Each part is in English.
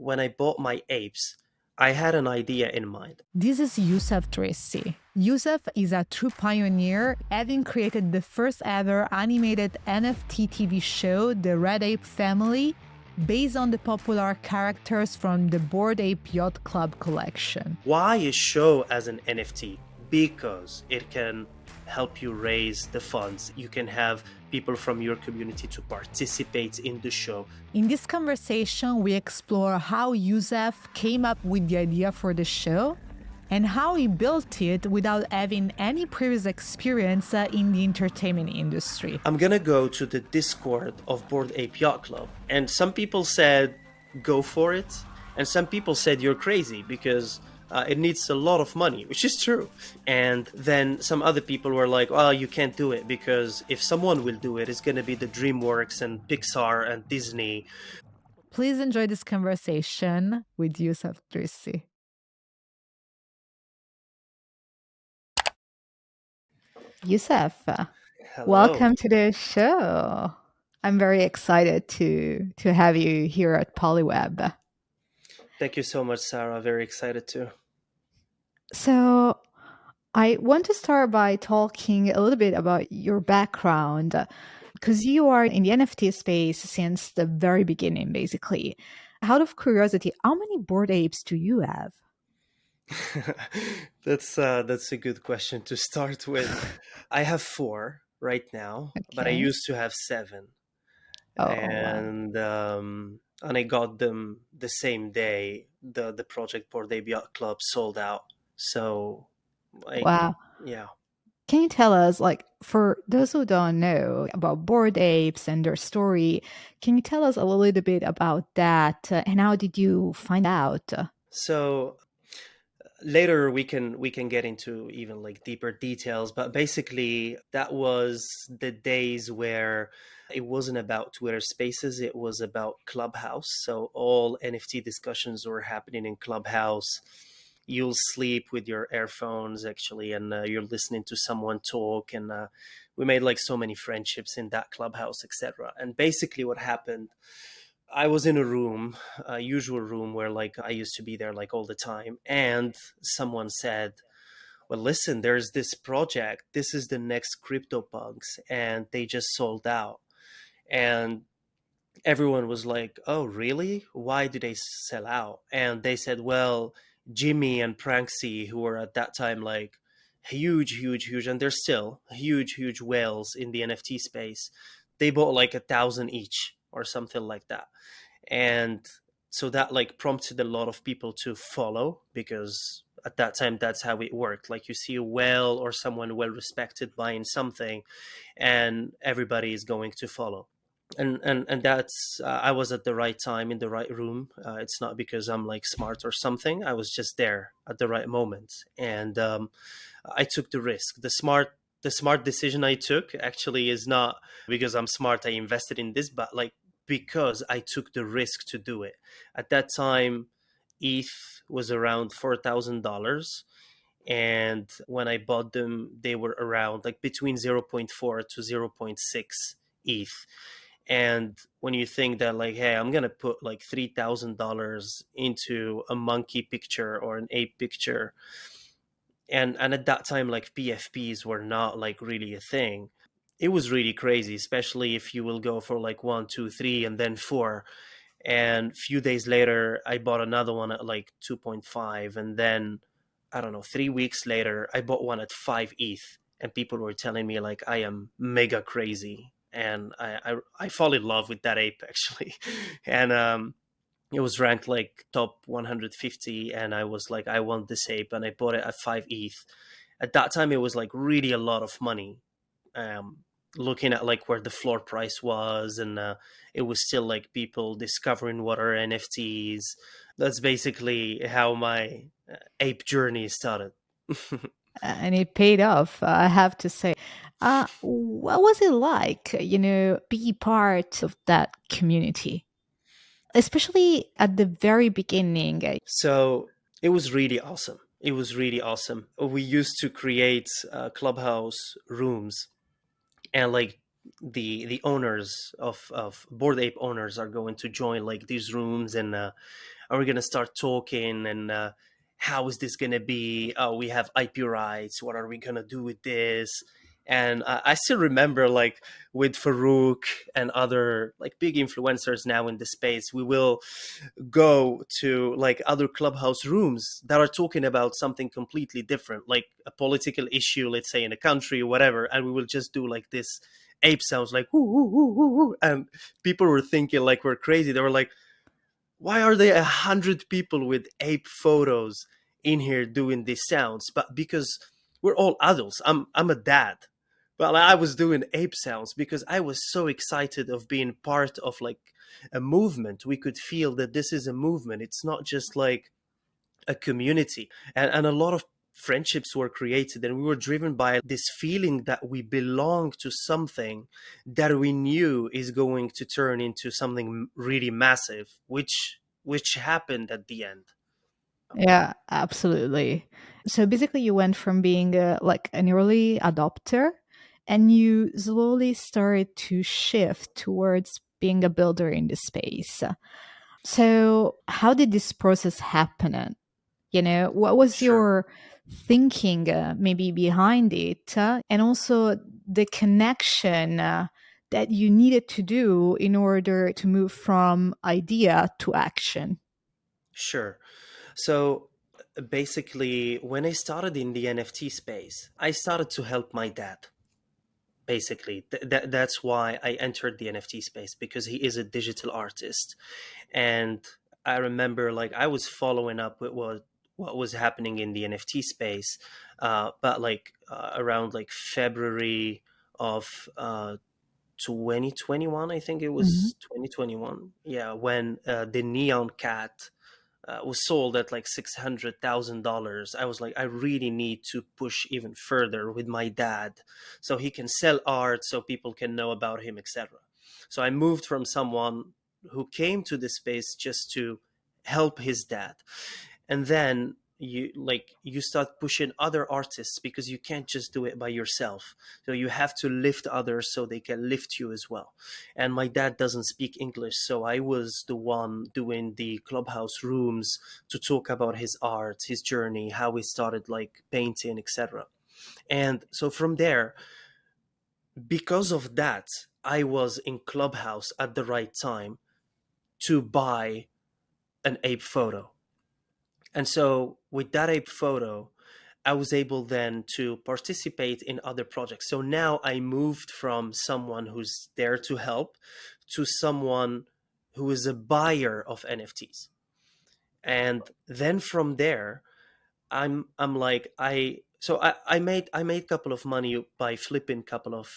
when I bought my apes, I had an idea in mind. This is Youssef Drissi. Youssef is a true pioneer, having created the first ever animated NFT TV show, The Red Ape Family, based on the popular characters from the Bored Ape Yacht Club collection. Why a show as an NFT? Because it can help you raise the funds. You can have people from your community to participate in the show. In this conversation, we explore how Youssef came up with the idea for the show and how he built it without having any previous experience in the entertainment industry. I'm gonna go to the Discord of Bored Ape Yacht Club, and some people said, go for it, and some people said you're crazy because it needs a lot of money, which is true. And then some other people were like, well, you can't do it because if someone will do it, it's gonna be the DreamWorks and Pixar and Disney. Please enjoy this conversation with Youssef Drissi. Youssef, Hello. welcome to the show. I'm very excited to have you here at Polyweb. Thank you so much, Sarah. Very excited too. So I want to start by talking a little bit about your background, because you are in the NFT space since the very beginning, basically. Out of curiosity, how many Bored Apes do you have? That's a good question to start with. I have 4 right now, but I Okay. used to have 7, Oh, wow. and I got them the same day the project Bored Ape Yacht Club sold out. So, Wow. yeah. Can you tell us, like, for those who don't know about Bored Apes and their story, can you tell us a little bit about that and how did you find out? So later we can get into even like deeper details, but basically that was the days where it wasn't about Twitter Spaces, it was about Clubhouse. So all NFT discussions were happening in Clubhouse. You'll sleep with your earphones actually, and you're listening to someone talk, and we made like so many friendships in that Clubhouse, etc. And basically what happened, I was in a room, a usual room where like I used to be there like all the time, and someone said, well, listen, there's this project, this is the next CryptoPunks, and they just sold out. And everyone was like, oh really, why did they sell out? And they said, well, Jimmy and Pranksy, who were at that time like huge, and they're still huge whales in the NFT space, they bought like 1,000 each or something like that. And so that like prompted a lot of people to follow, because at that time that's how it worked. Like you see a whale or someone well respected buying something, and everybody is going to follow. And that's I was at the right time in the right room. It's not because I'm like smart or something. I was just there at the right moment, and I took the risk. The smart decision I took actually is not because I'm smart, I invested in this, but like because I took the risk to do it. At that time, ETH was around $4,000. And when I bought them, they were around like between 0.4 to 0.6 ETH. And when you think that like, hey, I'm going to put like $3,000 into a monkey picture or an ape picture, and at that time like PFPs were not like really a thing, it was really crazy, especially if you will go for like 1, 2, 3 and then 4. And a few days later I bought another one at like 2.5, and then I don't know, 3 weeks later I bought one at 5 ETH, and people were telling me like I am mega crazy. And I fall in love with that ape actually. And it was ranked like top 150, and I was like, I want this ape, and I bought it at 5 ETH. At that time it was like really a lot of money, looking at like where the floor price was, and it was still like people discovering what are NFTs. That's basically how my ape journey started. And it paid off, I have to say. What was it like, be part of that community, especially at the very beginning? So it was really awesome. It was really awesome. We used to create clubhouse rooms, and like the owners of Bored Ape owners are going to join like these rooms, and Are we going to start talking and how is this going to be? Oh, we have IP rights. What are we going to do with this? And I still remember, like, with Farouk and other like big influencers now in the space, we will go to like other clubhouse rooms that are talking about something completely different, like a political issue, let's say in a country or whatever, and we will just do like this ape sounds, like whoo, whoo, whoo, whoo, whoo. And people were thinking like we're crazy. They were like, why are there 100 people with ape photos in here doing these sounds? But because we're all adults, I'm a dad, but I was doing ape sounds because I was so excited of being part of like a movement. We could feel that this is a movement. It's not just like a community, and a lot of friendships were created, and we were driven by this feeling that we belong to something that we knew is going to turn into something really massive, which happened at the end. Yeah, absolutely. So basically, you went from being like an early adopter and you slowly started to shift towards being a builder in the space. So, how did this process happen? You know, what was Sure. your thinking maybe behind it? And also the connection that you needed to do in order to move from idea to action? Sure. So basically, when I started in the NFT space, I started to help my dad. Basically, that's why I entered the NFT space, because he is a digital artist. And I remember like I was following up with what was happening in the NFT space, but like around like February of 2021, I think it Mhm. was 2021. Yeah, when the Neon Cat was sold at like $600,000. I was like, I really need to push even further with my dad, so he can sell art, so people can know about him, etc. So I moved from someone who came to this space just to help his dad, and then you start pushing other artists, because you can't just do it by yourself, so you have to lift others so they can lift you as well. And my dad doesn't speak English, so I was the one doing the clubhouse rooms to talk about his art, his journey, how he started like painting, etc. And so from there, because of that, I was in clubhouse at the right time to buy an ape photo. And so with that ape photo, I was able then to participate in other projects. So now I moved from someone who's there to help to someone who is a buyer of NFTs. And then from there, I'm like I made a couple of money by flipping a couple of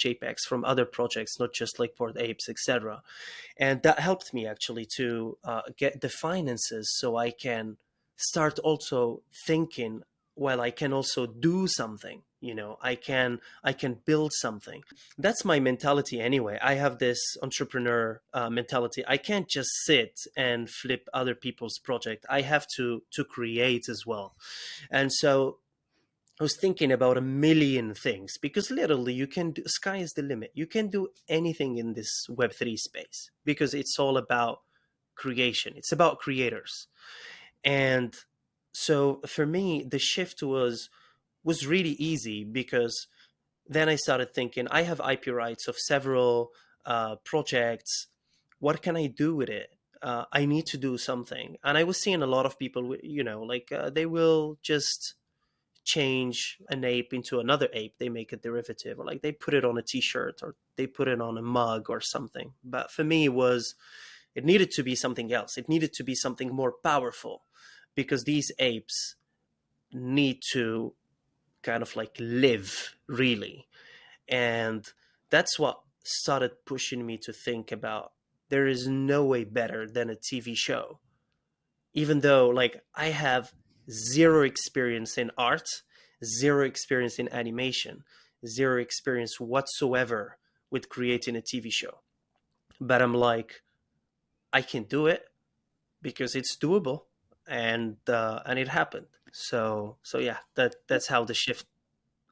JPEGs from other projects, not just like Bored Apes, etc. And that helped me actually to get the finances, so I can start also thinking, well, I can also do something, I can build something. That's my mentality anyway. I have this entrepreneur mentality. I can't just sit and flip other people's project. I have to create as well. And so I was thinking about a million things, because literally you can do, sky is the limit. You can do anything in this Web3 space, because it's all about creation. It's about creators. And so for me, the shift was really easy, because then I started thinking, I have IP rights of several projects. What can I do with it? I need to do something. And I was seeing a lot of people, like they will just change an ape into another ape. They make a derivative, or like they put it on a t-shirt, or they put it on a mug or something. But for me, it needed to be something else. It needed to be something more powerful, because these apes need to kind of like live really. And that's what started pushing me to think about, there is no way better than a TV show. Even though like I have zero experience in art, zero experience in animation, zero experience whatsoever with creating a TV show. But I'm like, I can do it, because it's doable, and it happened. So yeah, that's how the shift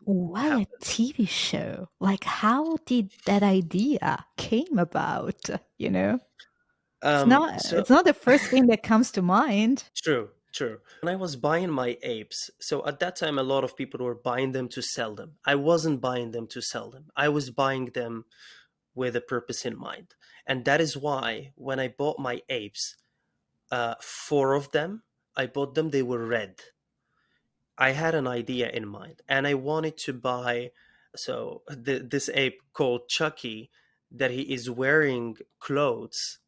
What a happened. TV show. Like, how did that idea came about, you know? So It's not the first thing that comes to mind. true, true. When I was buying my apes, so at that time, a lot of people were buying them to sell them. I wasn't buying them to sell them. I was buying them with a purpose in mind. And that is why when I bought my apes, four of them, I bought them, they were red. I had an idea in mind and I wanted to buy this ape called Chucky, that he is wearing clothes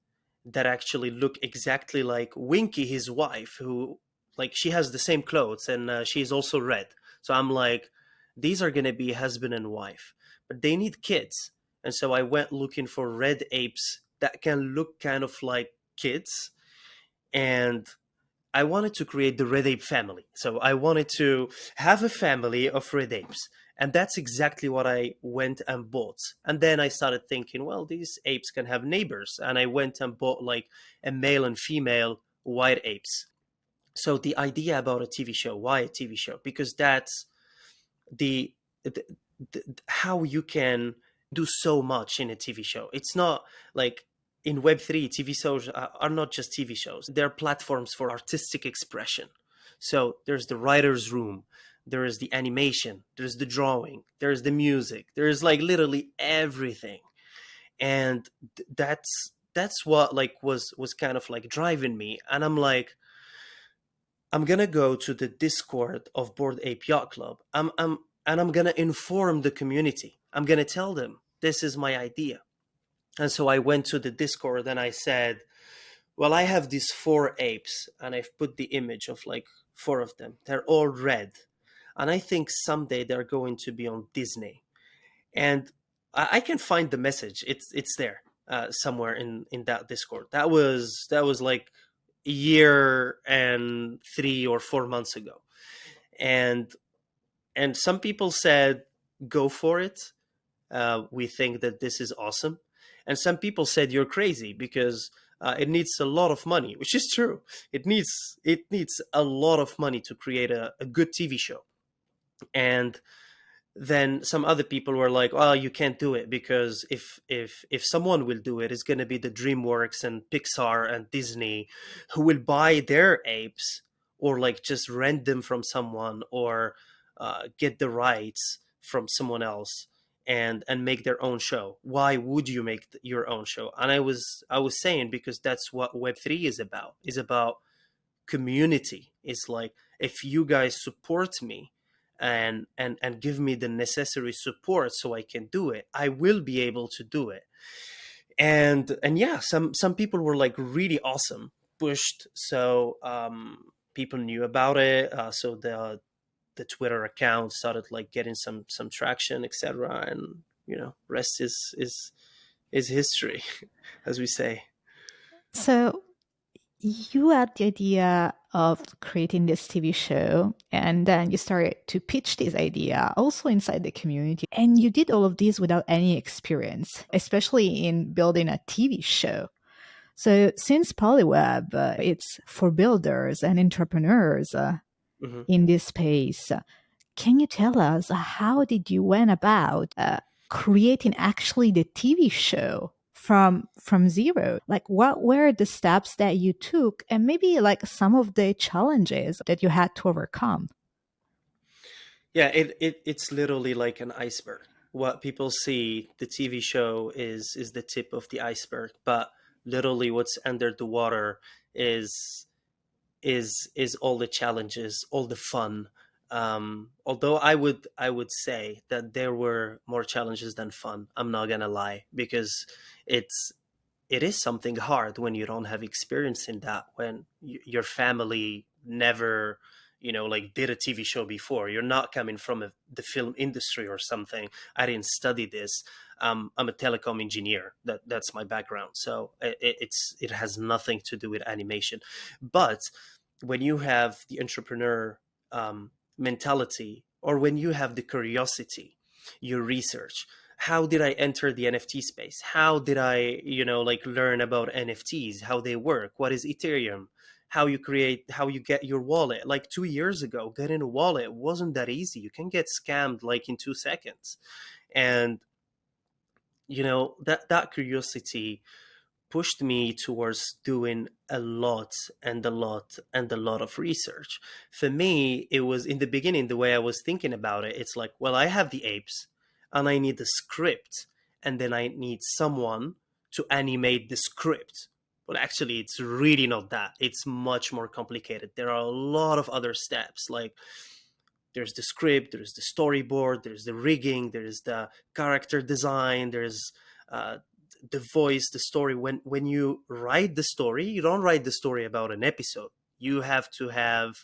that actually look exactly like Winky, his wife, who, like, she has the same clothes and she's also red. So I'm like, these are going to be husband and wife, but they need kids. And so I went looking for red apes that can look kind of like kids. And I wanted to create the Red Ape family. So I wanted to have a family of red apes. And that's exactly what I went and bought. And then I started thinking, well, these apes can have neighbors. And I went and bought like a male and female white apes. So the idea about a TV show, why a TV show? Because that's the, the, how you can do so much in a TV show. It's not like in Web3, TV shows are not just TV shows. They're platforms for artistic expression. So there's the writer's room, there is the animation, there's the drawing, there's the music, there's like literally everything. And that's what like was kind of like driving me. And I'm like, I'm gonna go to the Discord of Bored Ape Yacht Club. I'm gonna inform the community. I'm gonna tell them this is my idea. And so I went to the Discord and I said, well, I have these four apes, and I've put the image of like four of them. They're all red. And I think someday they're going to be on Disney. And I can find the message. It's there somewhere in that Discord. That was like a year and 3 or 4 months ago. And some people said, go for it. We think that this is awesome. And some people said you're crazy because it needs a lot of money, which is true. It needs a lot of money to create a good TV show. And then some other people were like, well, you can't do it because if someone will do it, it's going to be the DreamWorks and Pixar and Disney who will buy their apes, or like just rent them from someone, or get the rights from someone else and make their own show. Why would you make your own show? And I was saying, because that's what Web3 is about community. It's like, if you guys support me and give me the necessary support so I can do it, I will be able to do it. And yeah, some people were like really awesome, pushed. So people knew about it. So the Twitter account started like getting some traction, etc. And rest is history, as we say. So you had the idea of creating this TV show, and then you started to pitch this idea also inside the community. And you did all of this without any experience, especially in building a TV show. So since Polyweb, it's for builders and entrepreneurs Hmm. in this space. Can you tell us how did you went about creating actually the TV show from zero? Like, what were the steps that you took, and maybe like some of the challenges that you had to overcome? Yeah, it's literally like an iceberg. What people see, the TV show is the tip of the iceberg, but literally what's under the water is is all the challenges, all the fun. Although I would say that there were more challenges than fun. I'm not gonna lie, because it's it is something hard when you don't have experience in that, when your family never like did a TV show before. You're not coming from the film industry or something. I didn't study this. I'm a telecom engineer. That's my background. So it has nothing to do with animation. But when you have the entrepreneur mentality, or when you have the curiosity, you research. How did I enter the NFT space? How did I, like, learn about NFTs, how they work? What is Ethereum? How you get your wallet? Like 2 years ago, getting a wallet wasn't that easy. You can get scammed like in 2 seconds. And that curiosity pushed me towards doing a lot and a lot and a lot of research. For me, it was in the beginning, the way I was thinking about it, it's like, well, I have the apes and I need the script, and then I need someone to animate the script. But actually, it's really not that. It's much more complicated. There are a lot of other steps, like there's the script, there's the storyboard, there's the rigging, there's the character design, there's uh, the voice, the story. When you write the story, you don't write the story about an episode. You have to have,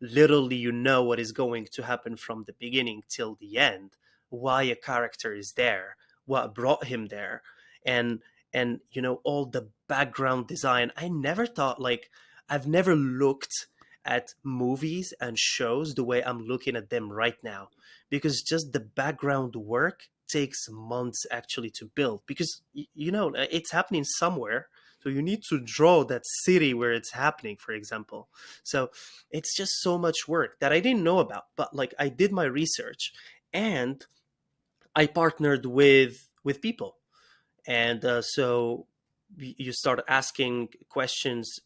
literally, you know what is going to happen from the beginning till the end, why a character is there, what brought him there, and all the background design. I never thought, like, I've never looked at movies and shows the way I'm looking at them right now, because just the background work takes months actually to build, because it's happening somewhere, so you need to draw that city where it's happening, for example. So it's just so much work that I didn't know about. But like, I did my research, and I partnered with people, and so you start asking questions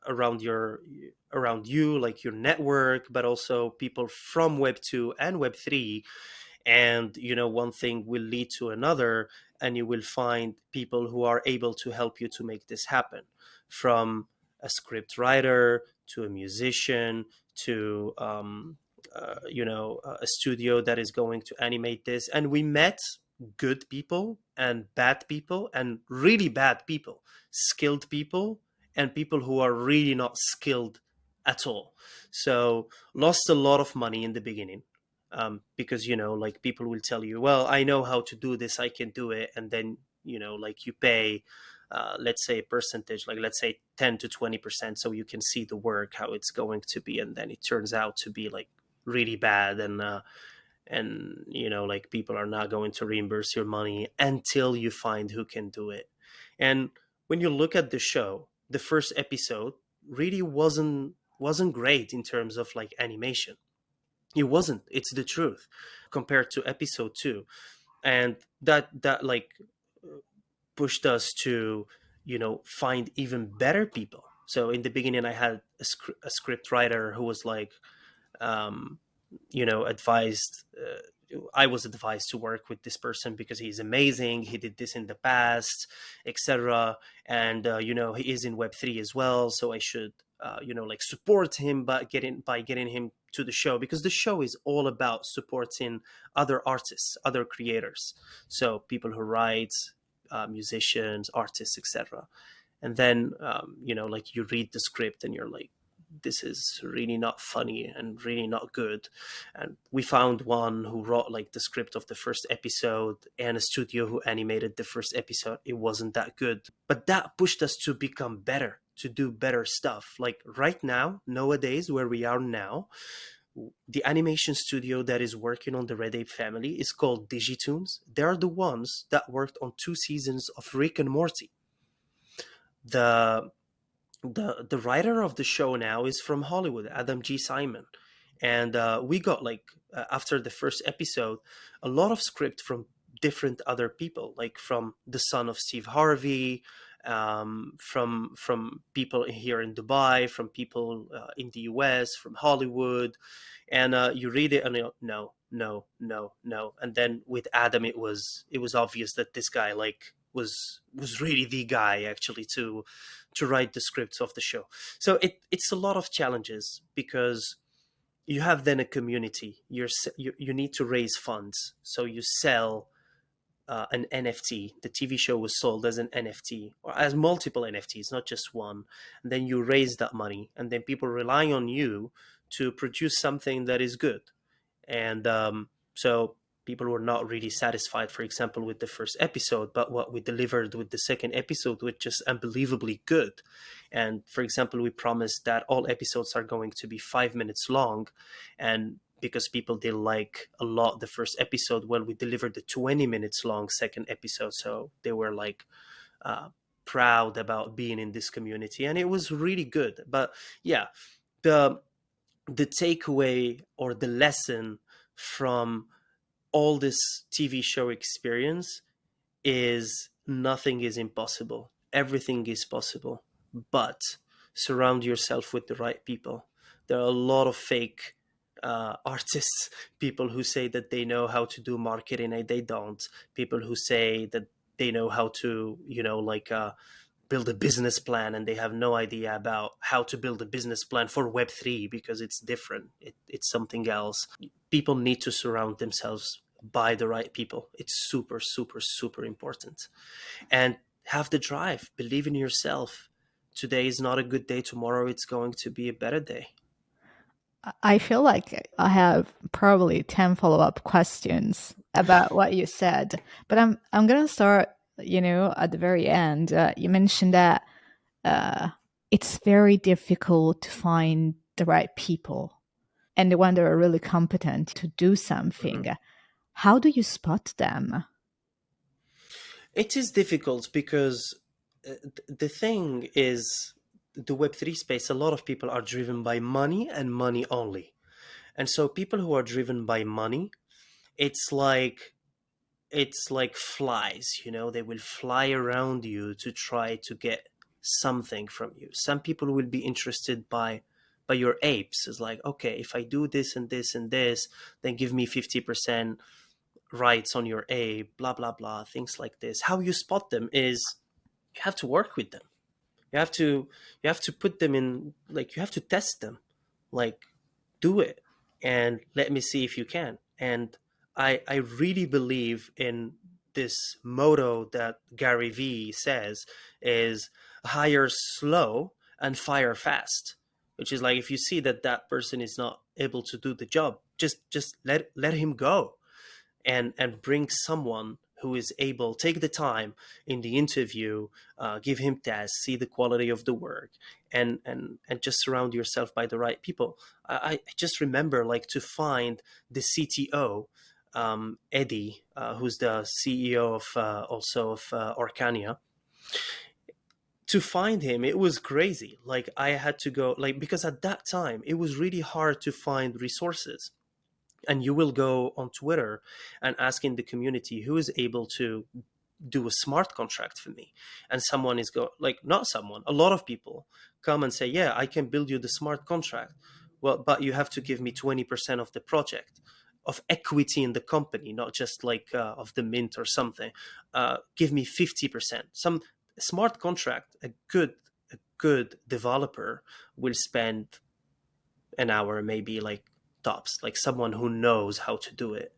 around you, like your network, but also people from Web 2 and Web 3. And one thing will lead to another, and you will find people who are able to help you to make this happen, from a script writer to a musician to a studio that is going to animate this. And we met good people and bad people and really bad people, skilled people and people who are really not skilled at all. So lost a lot of money in the beginning, because like, people will tell you, well, I know how to do this, I can do it. And then like, you pay let's say a percentage, like let's say 10 to 20%, so you can see the work, how it's going to be. And then it turns out to be like really bad, and like, people are not going to reimburse your money until you find who can do it. And when you look at the show, the first episode really wasn't great in terms of like animation. It wasn't. It's the truth, compared to episode 2. And that like pushed us to find even better people. So in the beginning, I had a script writer who was like, um, advised. I was advised to work with this person because he's amazing. He did this in the past, etc. And he is in Web3 as well, so I should like, support him by getting him to the show, because the show is all about supporting other artists, other creators, so people who write, musicians, artists, etc. And then like, you read the script and you're like, this is really not funny and really not good. And we found one who wrote like the script of the first episode, and a studio who animated the first episode. It wasn't that good, but that pushed us to become better, to do better stuff. Like right now, nowadays, where we are now, the animation studio that is working on the Red Ape Family is called Digitoons. They're the ones that worked on 2 seasons of Rick and Morty. The writer of the show now is from Hollywood, Adam G. Simon. And we got like, after the first episode, a lot of script from different other people, like from the son of Steve Harvey, from people here in Dubai, from people in the US, from Hollywood. And you read it and you know, no, no, no. And then with Adam, it was obvious that this guy like was really the guy actually to write the scripts of the show. So it's a lot of challenges, because you have then a community. You need to raise funds, so you sell an NFT. The TV show was sold as an NFT, or as multiple NFTs, not just one. And then you raise that money, and then people rely on you to produce something that is good. And so people were not really satisfied, for example, with the first episode, but what we delivered with the second episode was just unbelievably good. And for example, we promised that all episodes are going to be 5 minutes long, and because people did like a lot the first episode, well, we delivered the 20 minutes long second episode, so they were like proud about being in this community, and it was really good. But yeah, the takeaway or the lesson from all this TV show experience is nothing is impossible. everything is possible, but surround yourself with the right people. There are a lot of fake artists, people who say that they know how to do marketing and they don't, people who say that they know how to, build a business plan and they have no idea about how to build a business plan for Web3 because it's different. It's something else. People need to surround themselves by the right people. It's super, super, super important. And have the drive, believe in yourself. Today is not a good day. Tomorrow it's going to be a better day. I feel like I have probably 10 follow-up questions about what you said, but I'm going to start, at the very end. You mentioned that uh, it's very difficult to find the right people and the one that are really competent to do something. Mhm. How do you spot them? It is difficult because the thing is, the Web3 space, a lot of people are driven by money and money only. And so people who are driven by money, it's like it's like flies, they will fly around you to try to get something from you. Some people will be interested by your apes. It's like, okay, if I do this and this and this, then give me 50% rights on your ape, blah blah blah, things like this. How you spot them is you have to work with them. You have to put them in, like, you have to test them, like, do it and let me see if you can. And I really believe in this motto that Gary Vee says is hire slow and fire fast, which is like, if you see that that person is not able to do the job, just let him go, and bring someone who is able, take the time in the interview, give him tests, see the quality of the work, and just surround yourself by the right people. I just remember, like, to find the CTO, Eddie, who's the CEO of also of Orkania. To find him, it was crazy. Like, I had to go, like, because at that time it was really hard to find resources. And you will go on Twitter and ask in the community who is able to do a smart contract for me. And someone is like, not someone, a lot of people come and say, yeah, I can build you the smart contract. Well, but you have to give me 20% of the project, of equity in the company, not just like of the mint or something. Give me 50%. Some smart contract, a good developer will spend an hour, maybe, like, tops, like someone who knows how to do it.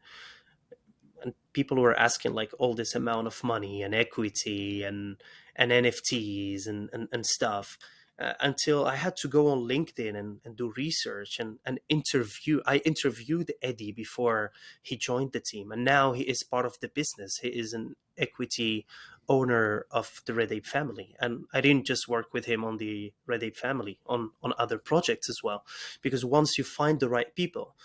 And people were asking like all this amount of money and equity and NFTs and stuff, until I had to go on LinkedIn and do research and interview. I interviewed Eddie before he joined the team, and now he is part of the business. He is an equity owner of the Red Ape family. And I didn't just work with him on the Red Ape family, on other projects as well. Because once you find the right people,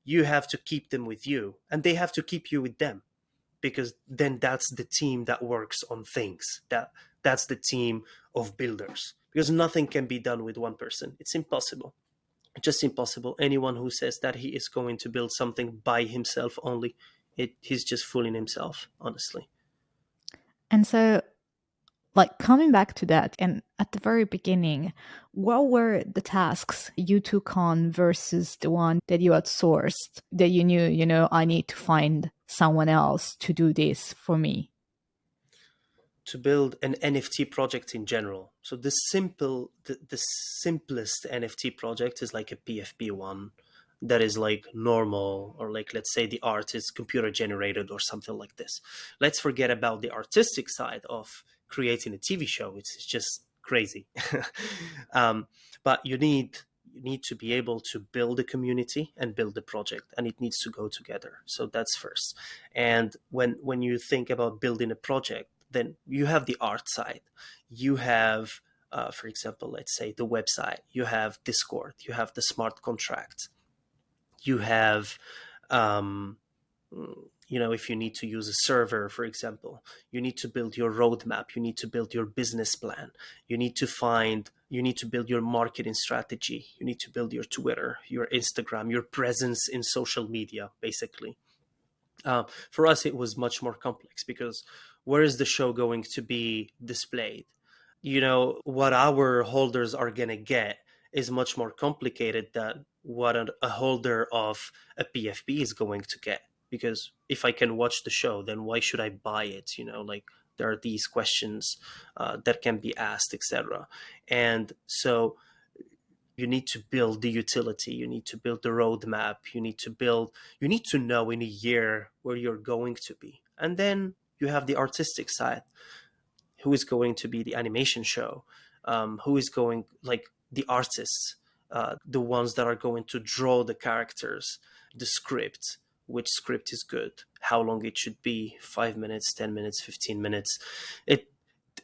you have to keep them with you and they have to keep you with them, because then that's the team that works on things. That's the team of builders, because nothing can be done with one person. It's impossible, just impossible. Anyone who says that he is going to build something by himself only, he's just fooling himself, honestly. And so, like, coming back to that, and at the very beginning, what were the tasks you took on versus the one that you outsourced, that you knew, I need to find someone else to do this for me? To build an NFT project in general. So the simplest NFT project is like a PFP one that is like normal, or like, let's say the art is computer generated or something like this. Let's forget about the artistic side of creating a TV show. It's just crazy. um, but you need to be able to build a community and build a project, and it needs to go together. So that's first. And when you think about building a project, then you have the art side. You have, for example, let's say the website. You have Discord. You have the smart contract. You have, um, if you need to use a server, for example, you need to build your roadmap. You need to build your business plan. You need to build your marketing strategy. You need to build your Twitter, your Instagram, your presence in social media, basically. For us, it was much more complex, because where is the show going to be displayed? what our holders are going to get is much more complicated than what a holder of a PFP is going to get. Because if I can watch the show, then why should I buy it? Like there are these questions that can be asked, etc. And so you need to build the utility, you need to build the roadmap, you need to know in a year where you're going to be. And then you have the artistic side. Who is going to be the animation show? Who is going, like the artists, the ones that are going to draw the characters, the script, which script is good, how long it should be, 5 minutes, 10 minutes, 15 minutes. It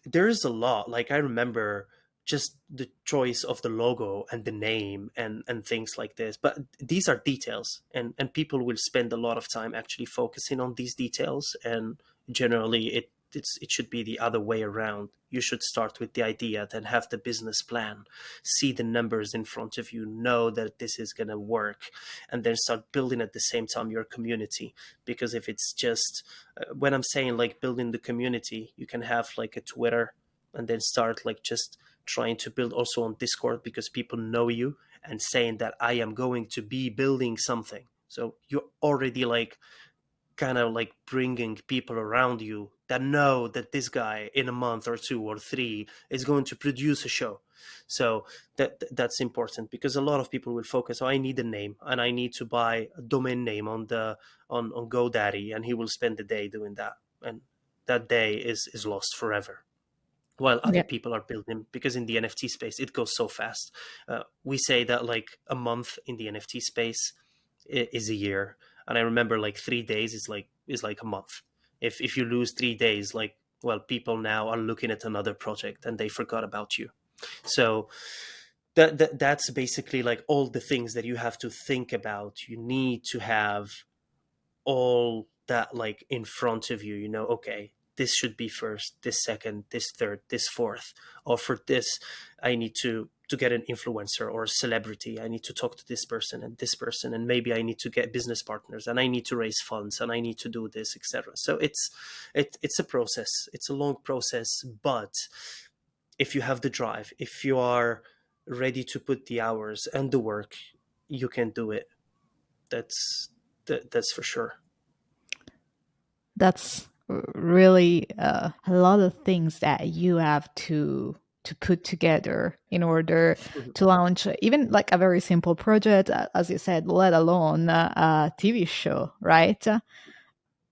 There is a lot. Like I remember just the choice of the logo and the name and things like this. But these are details, and people will spend a lot of time actually focusing on these details. And generally, it should be the other way around. You should start with the idea, then have the business plan, see the numbers in front of you, know that this is going to work, and then start building at the same time your community. Because if it's just when I'm saying like building the community, you can have like a Twitter and then start like just trying to build also on Discord, because people know you and saying that I am going to be building something. So you're already like kind of like bringing people around you that know that this guy in a month or 2 or 3 is going to produce a show. So that's important, because a lot of people will focus, oh, I need a name and I need to buy a domain name on GoDaddy, and he will spend the day doing that, and that day is lost forever, while other Yeah. people are building. Because in the NFT space it goes so fast. We say that like a month in the NFT space is a year, and I remember like 3 days is like a month. If you lose 3 days, like, well, people now are looking at another project and they forgot about you. So that's basically like all the things that you have to think about. You need to have all that like in front of you. Okay, this should be first, this second, this third, this fourth. Or for this, I need to get an influencer or a celebrity. I need to talk to this person, and maybe I need to get business partners, and I need to raise funds, and I need to do this, etc. So it's a process. It's a long process, but if you have the drive, if you are ready to put the hours and the work, you can do it. That's for sure. That's really a lot of things that you have to put together in order to launch even like a very simple project, as you said, let alone a TV show, right?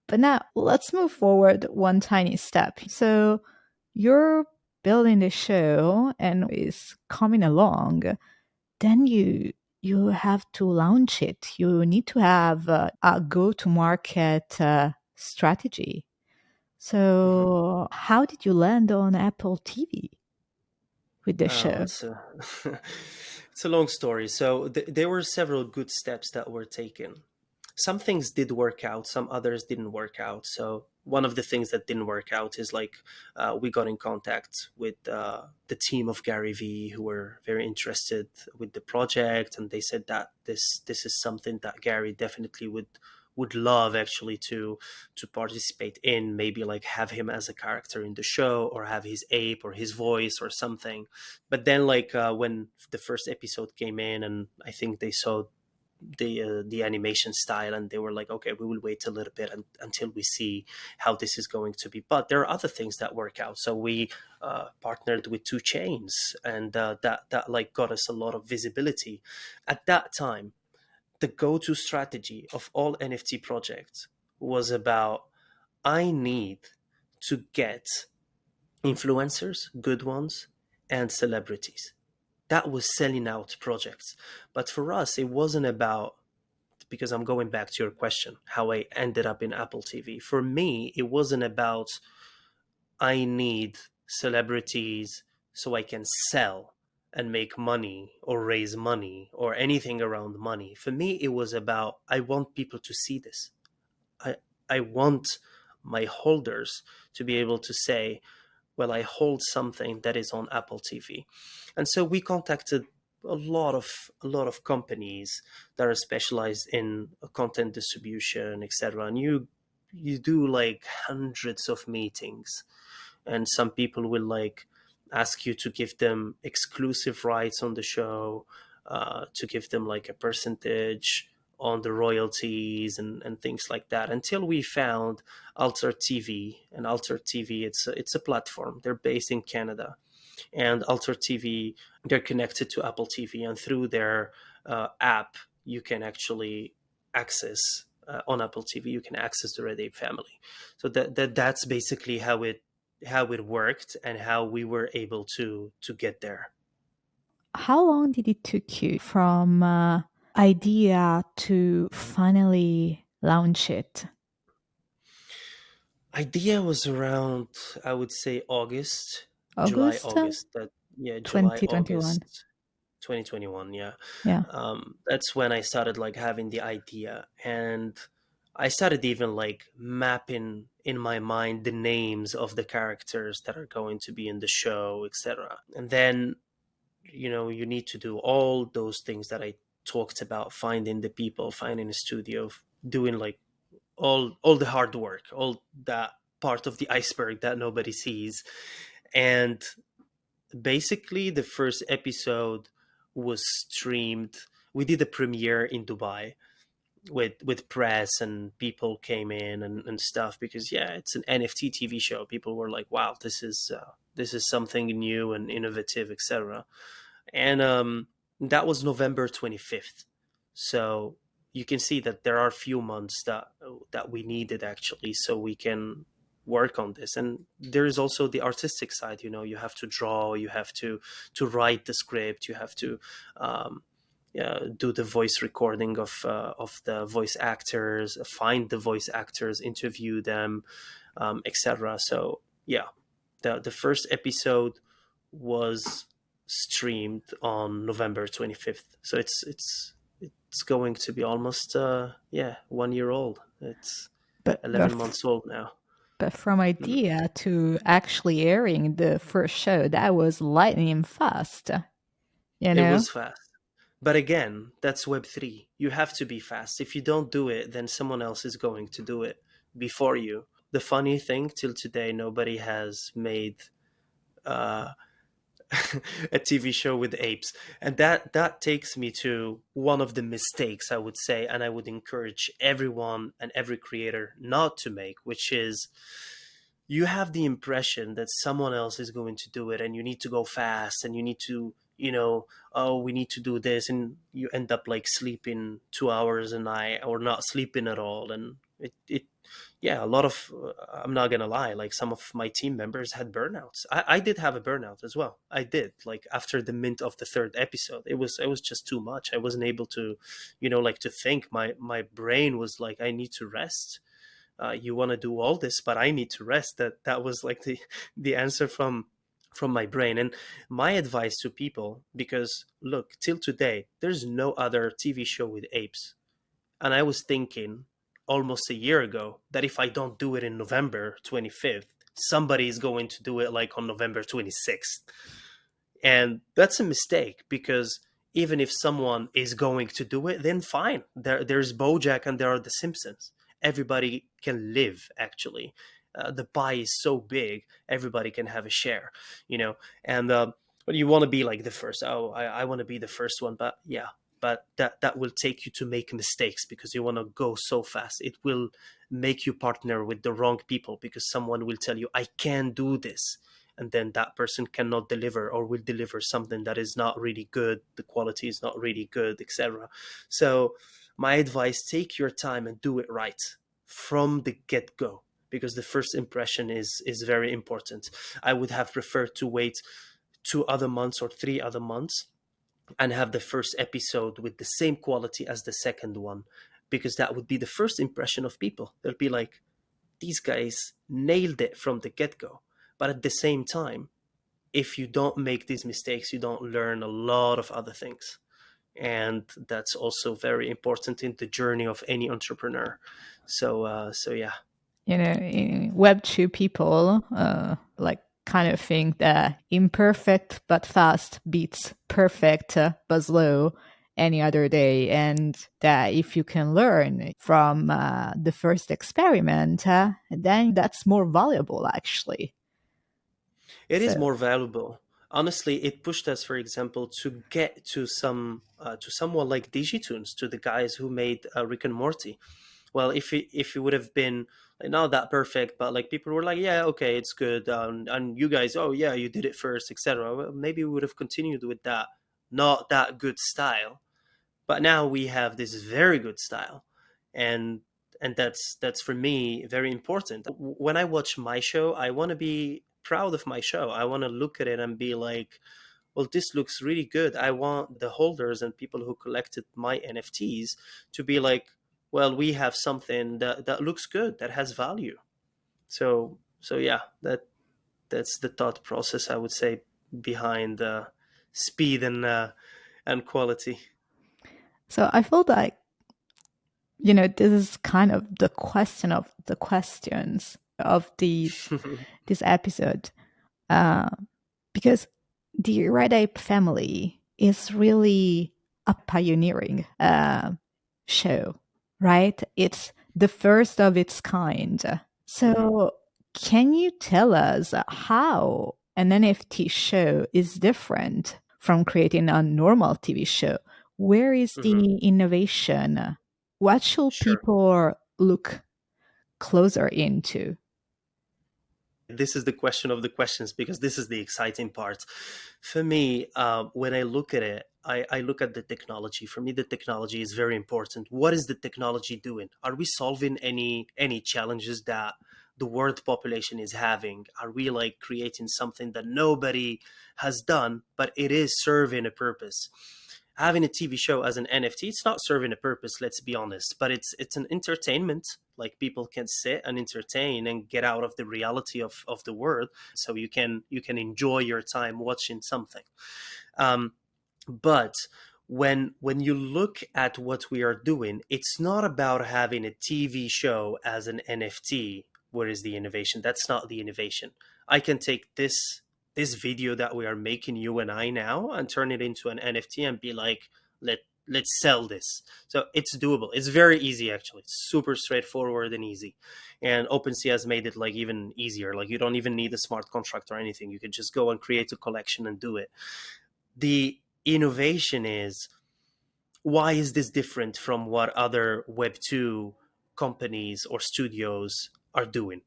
But now let's move forward one tiny step. So you're building the show and is coming along, then you have to launch it. You need to have a go to market strategy. Mhm. So how did you land on Apple TV with the Oh, show? it's a it's a long story. So there were several good steps that were taken. Some things did work out, some others didn't work out. So one of the things that didn't work out is like we got in contact with the team of Gary Vee, who were very interested with the project, and they said that this is something that Gary definitely would love actually to participate in, maybe like have him as a character in the show, or have his ape or his voice or something. But then like when the first episode came in, and I think they saw the animation style, and they were like, okay, we will wait a little bit until we see how this is going to be. But there are other things that work out. So we partnered with 2 Chains, and that like got us a lot of visibility at that time. The go-to strategy of all NFT projects was about, I need to get influencers, good ones, and celebrities. That was selling out projects. But for us, it wasn't about, because I'm going back to your question, how I ended up in Apple TV. For me, it wasn't about, I need celebrities so I can sell and make money or raise money or anything around money. For me, it was about, I want people to see this. I, I want my holders to be able to say, well, I hold something that is on Apple TV. And so we contacted a lot of companies that are specialized in content distribution, etc. And you do like hundreds of meetings, and some people will like ask you to give them exclusive rights on the show, to give them like a percentage on the royalties and things like that, until we found Alter TV. And Alter TV, it's a platform. They're based in Canada, and Alter TV, they're connected to Apple TV, and through their app, you can actually access on Apple TV. You can access the Red Ape Family. So that's basically how it worked and how we were able to get there. How long did it took you from idea to finally launch it? Idea was around, I would say, July, August August. July, 2021. August 2021. Yeah. Yeah. That's when I started like having the idea, and I started even like mapping in my mind the names of the characters that are going to be in the show, etc. And then, you need to do all those things that I talked about: finding the people, finding a studio, doing like all the hard work, all that part of the iceberg that nobody sees. And basically, the first episode was streamed. We did a premiere in Dubai with press, and people came in and stuff, because yeah, it's an NFT TV show. People were like, wow, this is something new and innovative, etc. And that was November 25th. So you can see that there are a few months that we needed, actually, so we can work on this. And there is also the artistic side. You have to draw, you have to write the script, you have to do the voice recording of the voice actors, find the voice actors, interview them, etc. So yeah, the first episode was streamed on November 25th. So it's going to be almost 1 year old. It's But 11 months old now. but from idea to actually airing the first show, that was lightning fast. It was fast. But again, that's Web3. You have to be fast. If you don't do it, then someone else is going to do it before you. The funny thing, till today, nobody has made a TV show with apes. And that takes me to one of the mistakes, I would say, and I would encourage everyone and every creator not to make, which is, you have the impression that someone else is going to do it, and you need to go fast, and you need to, oh, we need to do this, and you end up like sleeping 2 hours a night or not sleeping at all. And a lot of, I'm not gonna lie, like some of my team members had burnouts. I did have a burnout as well. I did, like after the mint of the third episode, it was just too much. I wasn't able to, like to think. My brain was like, I need to rest. You want to do all this, but I need to rest. That was like the answer from my brain. And my advice to people, because look, till today, there's no other TV show with apes. And I was thinking almost a year ago that if I don't do it in November 25th, somebody is going to do it like on November 26th. And that's a mistake, because even if someone is going to do it, then fine. There's BoJack and there are The Simpsons. Everybody can live, actually. The pie is so big, everybody can have a share, and but you want to be like the first. Oh, I want to be the first one. But yeah, but that will take you to make mistakes, because you want to go so fast. It will make you partner with the wrong people, because someone will tell you, I can do this, and then that person cannot deliver, or will deliver something that is not really good, the quality is not really good, etc. So my advice, take your time and do it right from the get-go, because the first impression is very important. I would have preferred to wait 2 other months or 3 other months and have the first episode with the same quality as the second one, because that would be the first impression of people. They'll be like, these guys nailed it from the get-go. But at the same time, if you don't make these mistakes, you don't learn a lot of other things. And that's also very important in the journey of any entrepreneur. So yeah. In Web2 people like kind of think that imperfect but fast beats perfect but slow any other day, and that if you can learn from the first experiment, then that's more valuable, actually. It is So more valuable. Honestly, it pushed us, for example, to get to someone like Digitunes, to the guys who made Rick and Morty. Well, if it would have been like, not that perfect, but like people were like, yeah, okay, it's good, and you guys, oh yeah, you did it first, etc. Well, maybe we would have continued with that not that good style, but now we have this very good style, and that's for me very important. When I watch my show, I want to be proud of my show. I want to look at it and be like, well, this looks really good. I want the holders and people who collected my NFTs to be like, well, we have something that looks good, that has value. So yeah, that's the thought process, I would say, behind speed and quality. so I feel like, this is kind of the question of the questions of this episode. Uh, because the Red Ape Family is really a pioneering show, right? It's the first of its kind. Mhm. So, can you tell us how an NFT show is different from creating a normal TV show? Where is Mhm. the innovation? What should Sure. people look closer into? This is the question of the questions, because this is the exciting part. For me, when I look at it, I look at the technology. For me, the technology is very important. What is the technology doing? Are we solving any challenges that the world population is having? Are we like creating something that nobody has done, but it is serving a purpose? Having a TV show as an NFT, it's not serving a purpose, let's be honest, but it's an entertainment. Like people can sit and entertain and get out of the reality of the world, so you can enjoy your time watching something. Um, but when you look at what we are doing, it's not about having a TV show as an NFT. Where is the innovation? That's not the innovation. I can take this video that we are making, you and I now, and turn it into an NFT and be like, let's sell this. So it's doable. It's very easy, actually. It's super straightforward and easy. And OpenSea has made it like even easier. Like you don't even need a smart contract or anything. You can just go and create a collection and do it. The innovation is, why is this different from what other Web 2 companies or studios are doing?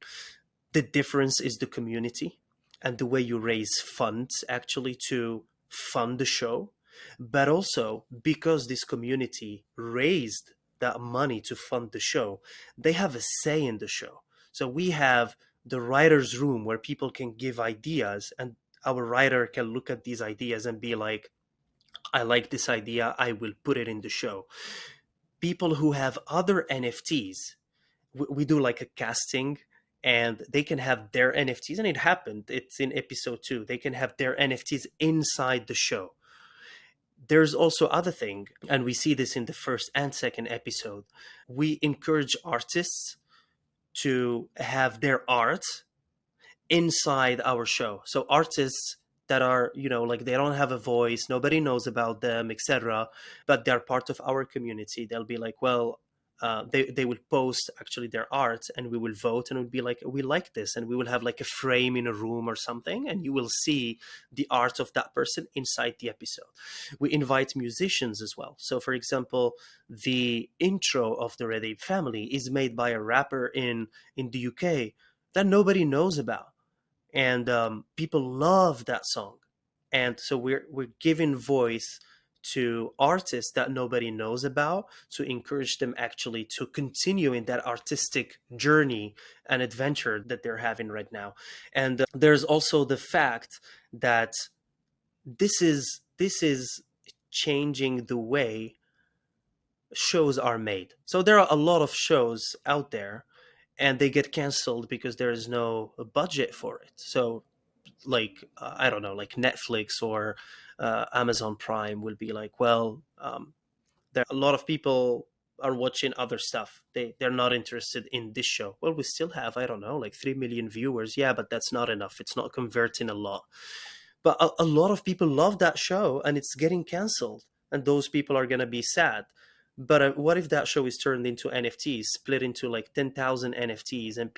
The difference is the community and the way you raise funds actually to fund the show. But also, because this community raised that money to fund the show, they have a say in the show. So we have the writer's room where people can give ideas, and our writer can look at these ideas and be like, I like this idea, I will put it in the show. People who have other NFTs, we do like a casting, and they can have their NFTs, and it happened. It's in episode 2. They can have their NFTs inside the show. There's also other thing, and we see this in the first and second episode. We encourage artists to have their art inside our show. So artists that are, like they don't have a voice, nobody knows about them, etc., but they're part of our community. They'll be like, well, they will post actually their art, and we will vote, and it would be like, we like this, and we will have like a frame in a room or something, and you will see the art of that person inside the episode. We invite musicians as well. So for example, the intro of the Red Ape Family is made by a rapper in the UK that nobody knows about, and people love that song. And so we're giving voice to artists that nobody knows about, to encourage them actually to continue in that artistic journey and adventure that they're having right now. And there's also the fact that this is changing the way shows are made. So there are a lot of shows out there, and they get canceled because there is no budget for it. So like I don't know, like Netflix or Amazon Prime will be like, well, there a lot of people are watching other stuff. They're not interested in this show. Well, we still have, I don't know, like 3 million viewers. Yeah, but that's not enough. It's not converting a lot. But a lot of people love that show, and it's getting canceled, and those people are gonna be sad. But what if that show is turned into NFTs, split into like 10,000 NFTs, and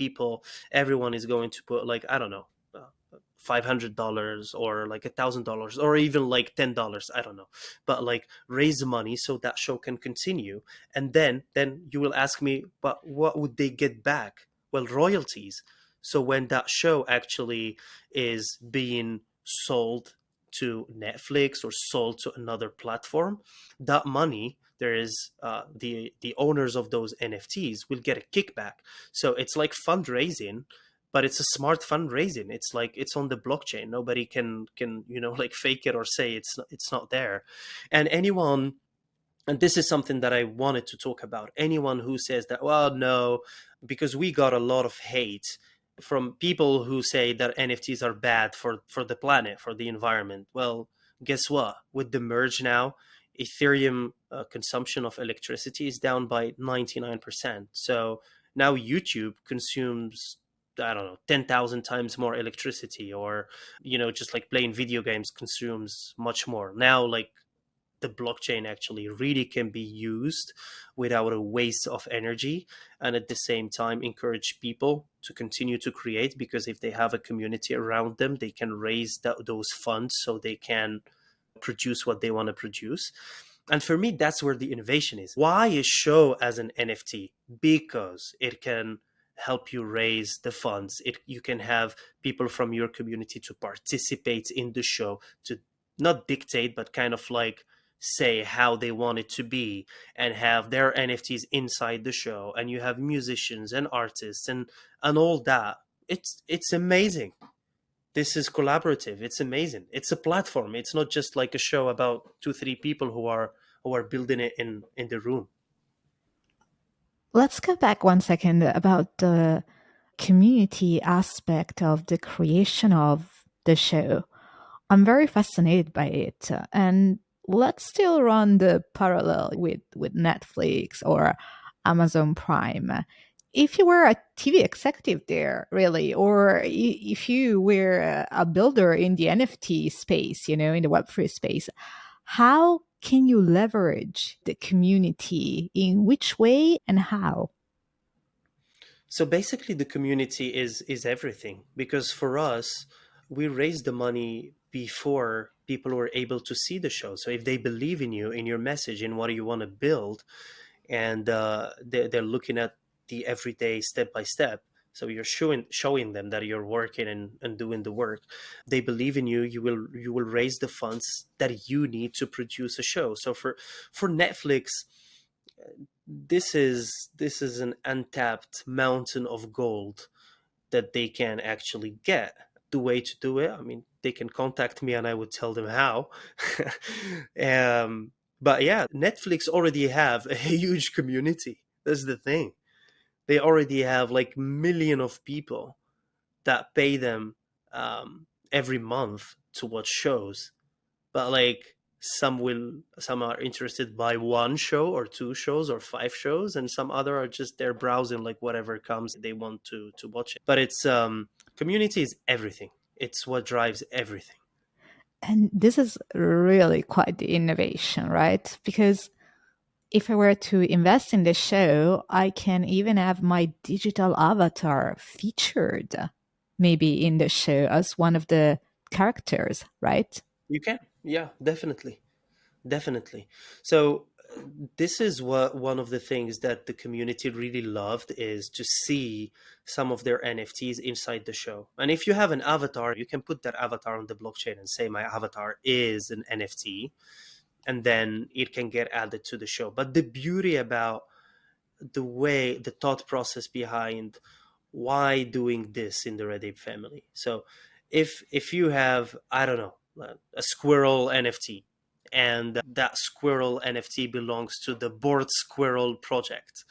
everyone is going to put like, I don't know, $500 or like $1,000 or even like $10, I don't know, but like raise money so that show can continue. And then you will ask me, but what would they get back? Well, royalties. So when that show actually is being sold to Netflix or sold to another platform, that money, there is the owners of those NFTs will get a kickback. So it's like fundraising, but it's a smart fundraising. It's like it's on the blockchain. Nobody can like fake it or say it's not there. And anyone, and this is something that I wanted to talk about, anyone who says that, well, no, because we got a lot of hate from people who say that NFTs are bad for the planet, for the environment. Well, guess what? With the merge now, Ethereum consumption of electricity is down by 99%. So now YouTube consumes, I don't know, 10,000 times more electricity, or, just like playing video games consumes much more. Now, like, the blockchain actually really can be used without a waste of energy, and at the same time encourage people to continue to create, because if they have a community around them, they can raise those funds so they can produce what they want to produce. And for me, that's where the innovation is. Why a show as an NFT? Because it can help you raise the funds. You can have people from your community to participate in the show, to not dictate, but kind of like say how they want it to be, and have their NFTs inside the show. And you have musicians and artists and all that. It's amazing. This is collaborative. It's amazing. It's a platform. It's not just like a show about 2 3 people who are building it in the room. Let's go back one second about the community aspect of the creation of the show. I'm very fascinated by it. And let's still run the parallel with Netflix or Amazon Prime. If you were a TV executive there, really, or if you were a builder in the NFT space, in the Web3 space, how can you leverage the community? In which way and how? So basically, the community is everything, because for us, we raise the money before people were able to see the show. So if they believe in you, in your message, in what you want to build, and they're looking at the everyday step by step, so you're showing them that you're working and doing the work, they believe in you, you will raise the funds that you need to produce a show. So for Netflix, this is an untapped mountain of gold that they can actually get. The way to do it, I mean, they can contact me and I would tell them how. um, but yeah, Netflix already have a huge community. That's the thing. They already have like million of people that pay them every month to watch shows. But like, some are interested by one show or two shows or five shows, and some other are just there browsing like whatever comes, they want to watch it. But it's community is everything. It's what drives everything. And this is really quite the innovation, right? Because if I were to invest in the show, I can even have my digital avatar featured maybe in the show as one of the characters, right? You can, yeah, definitely. Definitely. So this is what one of the things that the community really loved, is to see some of their NFTs inside the show. And if you have an avatar, you can put that avatar on the blockchain and say my avatar is an NFT, and then it can get added to the show. But the beauty about the thought process behind why doing this in the Red Ape family. So if you have, I don't know, a squirrel NFT, and that squirrel NFT belongs to the Bored Squirrel project,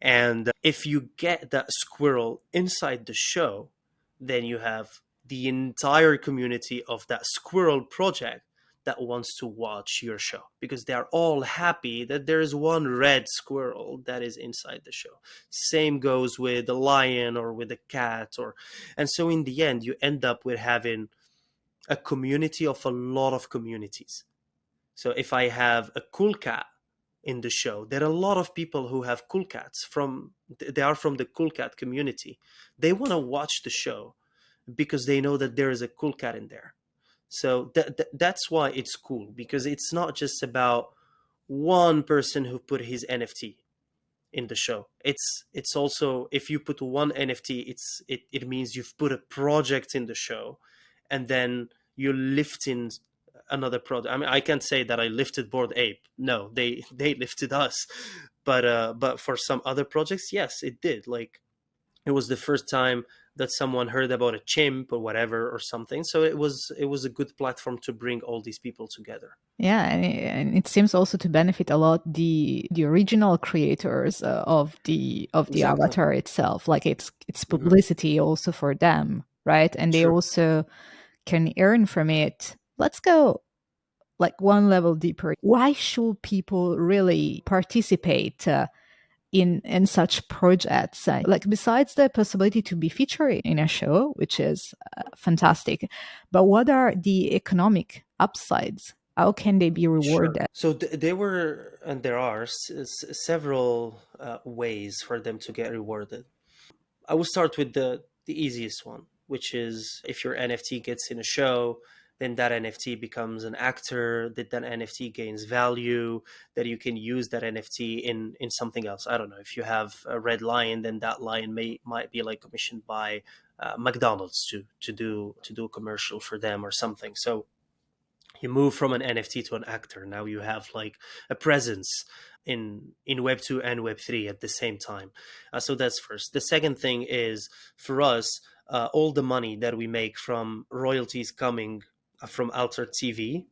and if you get that squirrel inside the show, then you have the entire community of that squirrel project that wants to watch your show, because they are all happy that there is one red squirrel that is inside the show. Same goes with a lion or with a cat, or and so in the end you end up with having a community of a lot of communities. So if I have a cool cat in the show, there are a lot of people who have cool cats, they are from the cool cat community. They want to watch the show, because they know that there is a cool cat in there. So that's why it's cool, because it's not just about one person who put his NFT in the show. It's also, if you put one NFT, it means you've put a project in the show, and then you're lifting another product. I mean, I can't say that I lifted Bored Ape. No, they lifted us. But for some other projects, yes, it did. Like, it was the first time that someone heard about a chimp or whatever or something. So it was a good platform to bring all these people together. Yeah, and it seems also to benefit a lot the original creators of the Exactly. avatar itself. Like it's Hmm. publicity also for them, right? And they True. also can earn from it. Let's go like one level deeper. Why should people really participate in such projects? Like, besides the possibility to be featured in a show, which is fantastic, but what are the economic upsides? How can they be Sure. rewarded? So there were, and there are several ways for them to get rewarded. I will start with the easiest one, which is if your NFT gets in a show, then that NFT becomes an actor, that NFT gains value, that you can use that NFT in something else. I don't know. If you have a red lion, then that lion might be like commissioned by McDonald's to do a commercial for them or something. So you move from an NFT to an actor. Now you have like a presence in Web 2 and Web 3 at the same time. So that's first. The second thing is, for us, all the money that we make from royalties coming from Alter TV,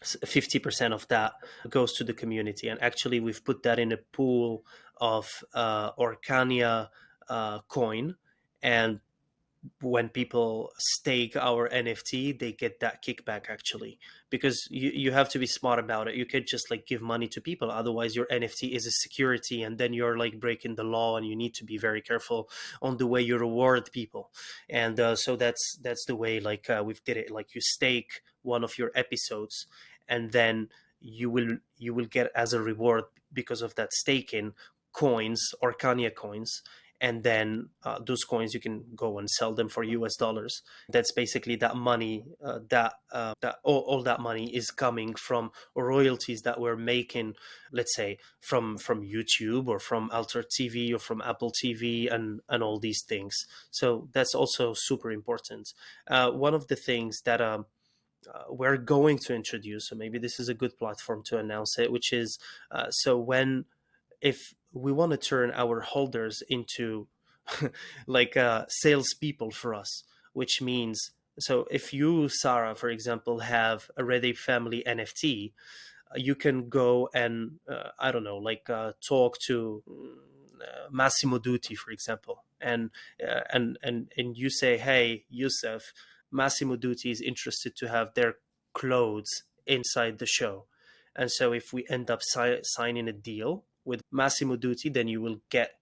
50% of that goes to the community. And actually, we've put that in a pool of Orcania coin. And when people stake our NFT, they get that kickback actually, because you have to be smart about it. You could just like give money to people, otherwise your NFT is a security, and then you're like breaking the law, and you need to be very careful on the way you reward people. And so that's the way like we've did it. Like, you stake one of your episodes, and then you will get as a reward, because of that staking, coins or Kanye coins. And then those coins, you can go and sell them for US dollars. That's basically that money, that all that money is coming from royalties that we're making, let's say from YouTube or from Alter TV or from Apple TV, and all these things. So that's also super important. One of the things that we're going to introduce, so maybe this is a good platform to announce it, which is, so when if we want to turn our holders into like salespeople for us, which means, so if you, Sarah, for example, have a Red Ape Family NFT, you can go and I don't know, like talk to Massimo Dutti, for example, and you say, hey, Youssef, Massimo Dutti is interested to have their clothes inside the show. And so if we end up signing a deal with Massimo Dutti, then you will get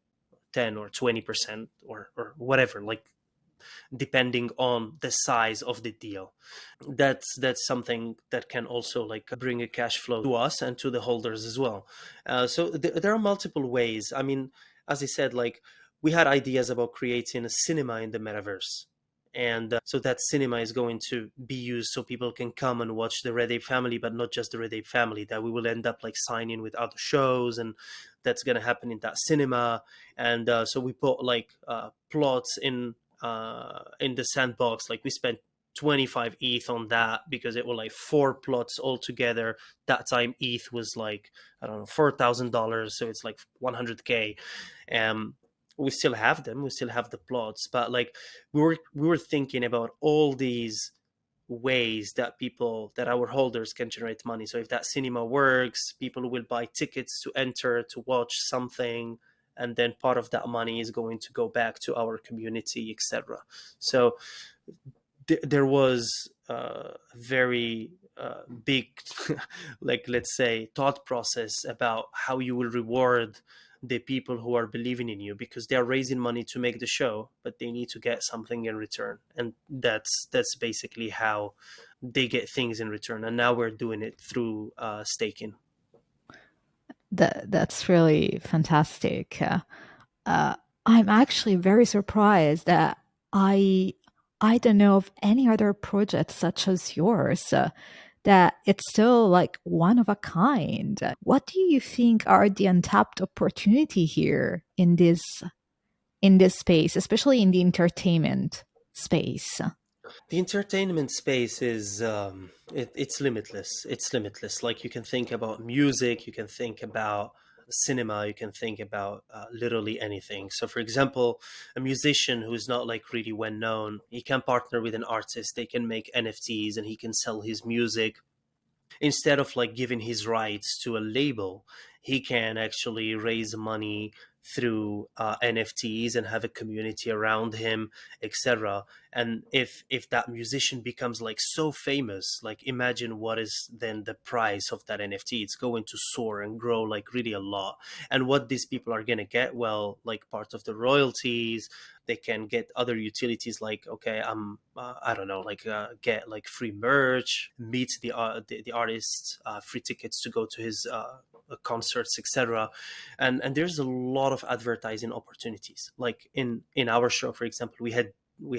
10 or 20% or whatever, like depending on the size of the deal. That's something that can also like bring a cash flow to us and to the holders as well. So there are multiple ways. I mean, as I said, like, we had ideas about creating a cinema in the metaverse. And so that cinema is going to be used so people can come and watch the Red Ape Family, but not just the Red Ape Family, that we will end up like signing with other shows, and that's going to happen in that cinema. And so we put like plots in the sandbox. Like, we spent 25 ETH on that, because it was like 4 plots altogether. That time ETH was like, I don't know, $4,000, so it's like 100K. um we still have them, we still have the plots, but like, we were thinking about all these ways that our holders can generate money. So if that cinema works, people will buy tickets to enter to watch something, and then part of that money is going to go back to our community, etc. So there was a very big like, let's say, thought process about how you will reward the people who are believing in you, because they are raising money to make the show, but they need to get something in return. And that's basically how they get things in return. And now we're doing it through staking. That's really fantastic. Uh, I'm actually very surprised that I I don't know of any other project such as yours that it's still like one of a kind. What do you think are the untapped opportunity here in this space, especially in the entertainment space? The entertainment space is it's limitless. It's limitless. Like you can think about music, you can think about cinema, you can think about literally anything. So, for example, a musician who is not like really well known, he can partner with an artist. They can make NFTs, and he can sell his music. Instead of like giving his rights to a label, he can actually raise money through NFTs and have a community around him, etc. And if that musician becomes like so famous, like imagine what is then the price of that NFT. It's going to soar and grow like really a lot. And what these people are going to get, well, like part of the royalties, they can get other utilities like, okay, I don't know, like get like free merch, meet the artist, free tickets to go to his concerts, etc. And there's a lot of advertising opportunities. Like in our show, for example, we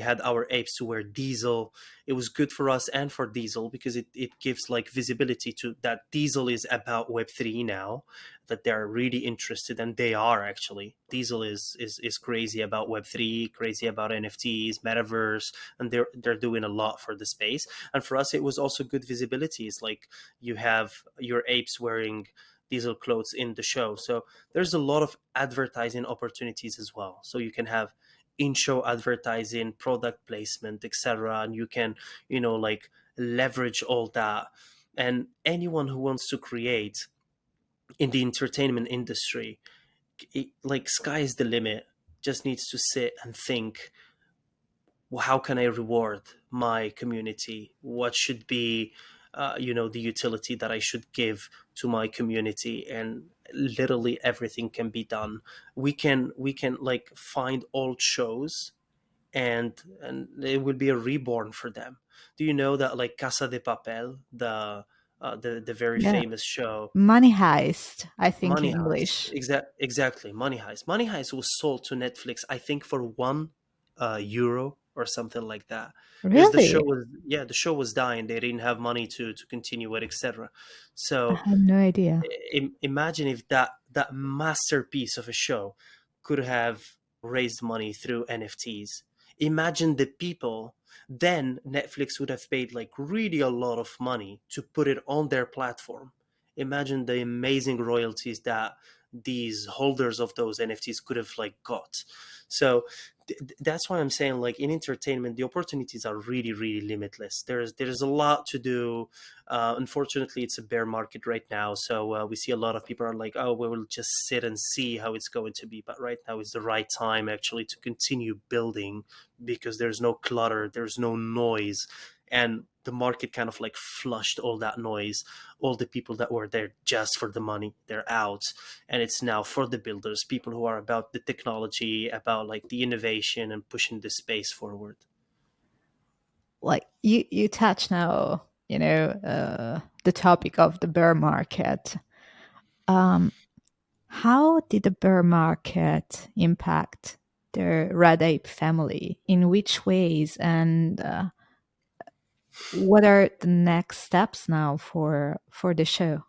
had our apes to wear Diesel. It was good for us and for Diesel because it gives like visibility to that Diesel is about Web3 now, that they're really interested, and they are actually. Diesel is crazy about Web3, crazy about NFTs, metaverse, and they're doing a lot for the space. And for us, it was also good visibility. It's like you have your apes wearing Diesel clothes in the show. So there's a lot of advertising opportunities as well. So you can have in-show advertising, product placement, etc., and you can, like leverage all that. And anyone who wants to create in the entertainment industry, like sky is the limit. Just needs to sit and think, well, how can I reward my community? What should be, the utility that I should give to my community? And literally everything can be done. We can like find old shows, and it will be a reborn for them. Do you know that like Casa de Papel, the very Yeah. famous show, Money Heist, I think in Money Heist, English. exactly. Money Heist. Money Heist was sold to Netflix, I think, for €1 or something like that, because the show Really? was yeah the show was dying. They didn't have money to continue it, etc. I So had no idea. imagine if that masterpiece of a show could have raised money through NFTs. Imagine the people. Then Netflix would have paid like really a lot of money to put it on their platform. Imagine the amazing royalties that these holders of those NFTs could have like got. So that's why I'm saying, like, in entertainment the opportunities are really really limitless. There's a lot to do. Unfortunately, it's a bear market right now, so we see a lot of people are like, oh, we will just sit and see how it's going to be. But right now is the right time actually to continue building, because there's no clutter, there's no noise, and the market kind of like flushed all that noise. All the people that were there just for the money, they're out, and it's now for the builders, people who are about the technology, about like the innovation and pushing the space forward. Like you touch now, the topic of the bear market. Um, how did the bear market impact the Red Ape family? In which ways? And what are the next steps now for the show?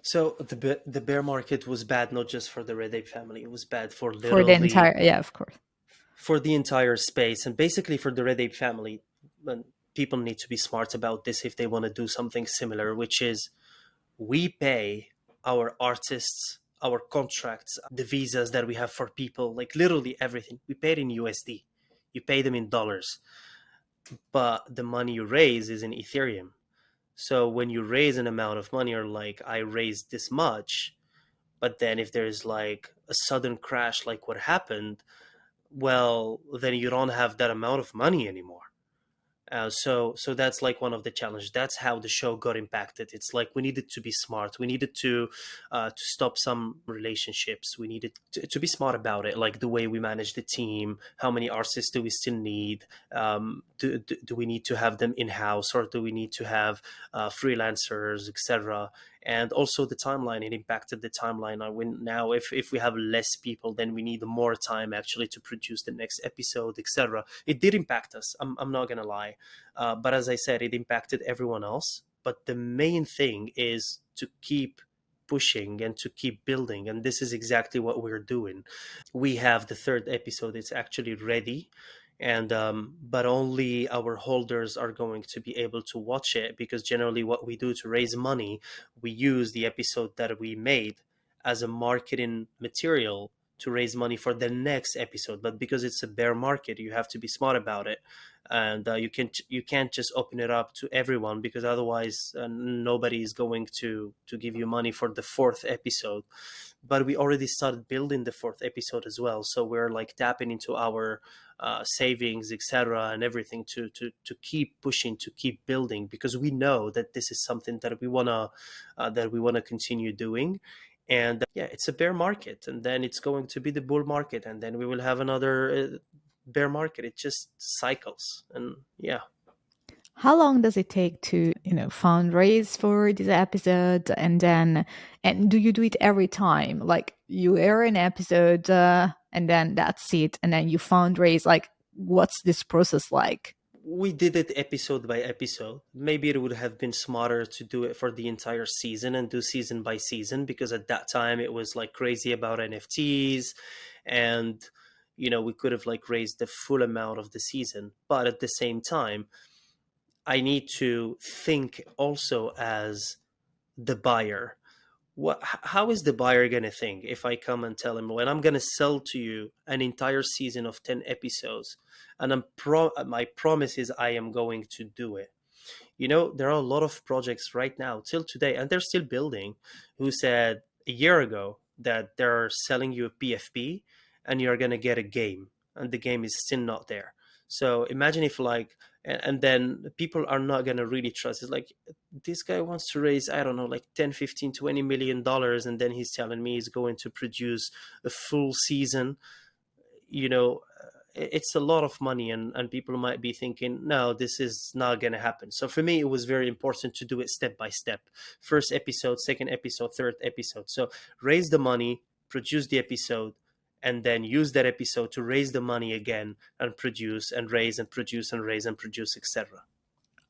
So the bear market was bad not just for the Red Ape family. It was bad for For the literally entire, yeah, of course. for the entire space, and basically for the Red Ape family. And people need to be smart about this if they want to do something similar, which is we pay our artists, our contracts, the visas that we have for people, like literally everything. We pay it in USD. You pay them in dollars, but the money you raise is in Ethereum. So when you raise an amount of money, or like I raised this much, but then if there's like a sudden crash like what happened, well, then you don't have that amount of money anymore. So that's like one of the challenges. That's how the show got impacted. It's like we needed to be smart. We needed to stop some relationships. We needed to be smart about it, like the way we manage the team. How many artists do we still need? Do we need to have them in house, or do we need to have freelancers, etc.? And also the timeline, it impacted the timeline. Now if we have less people, then we need more time actually to produce the next episode, etc. It did impact us, I'm not gonna lie, but as I said, it impacted everyone else. But the main thing is to keep pushing and to keep building, and this is exactly what we're doing. We have the third episode, it's actually ready, and but only our holders are going to be able to watch it, because generally what we do to raise money, we use the episode that we made as a marketing material to raise money for the next episode. But because it's a bear market, you have to be smart about it, and you can't just open it up to everyone, because otherwise nobody is going to give you money for the fourth episode. But we already started building the fourth episode as well, so we're like tapping into our savings, etc., and everything to keep pushing, to keep building, because we know that this is something that we wanna continue doing. And yeah, it's a bear market, and then it's going to be the bull market, and then we will have another bear market. It just cycles, and yeah. How long does it take to, fundraise for this episode? And do you do it every time? Like you air an episode and then that's it. And then you fundraise. Like, what's this process like? We did it episode by episode. Maybe it would have been smarter to do it for the entire season and do season by season, because at that time it was like crazy about NFTs, and we could have like raised the full amount of the season. But at the same time, I need to think also as the buyer. How is the buyer going to think if I come and tell him, when I'm going to sell to you an entire season of 10 episodes, and my promise is I am going to do it? There are a lot of projects right now till today, and they're still building, who said a year ago that they're selling you a PFP and you're going to get a game, and the game is still not there. So imagine if like, and then people are not going to really trust. It's like, this guy wants to raise, I don't know, like 10, 15, $20 million, and then he's telling me he's going to produce a full season. you know it's a lot of money, and people might be thinking, no, this is not going to happen. So for me, it was very important to do it step by step. First episode, second episode, third episode. So raise the money, produce the episode, and then use that episode to raise the money again, and produce and raise and produce and raise and produce, etc.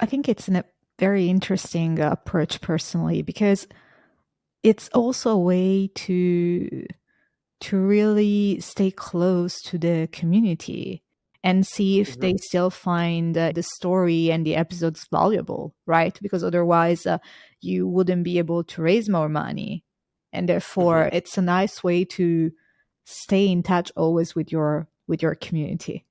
I think it's a very interesting approach personally, because it's also a way to really stay close to the community and see if Hmm. they still find the story and the episodes valuable, right? Because otherwise you wouldn't be able to raise more money. And Hmm. therefore it's a nice way to stay in touch always with your community.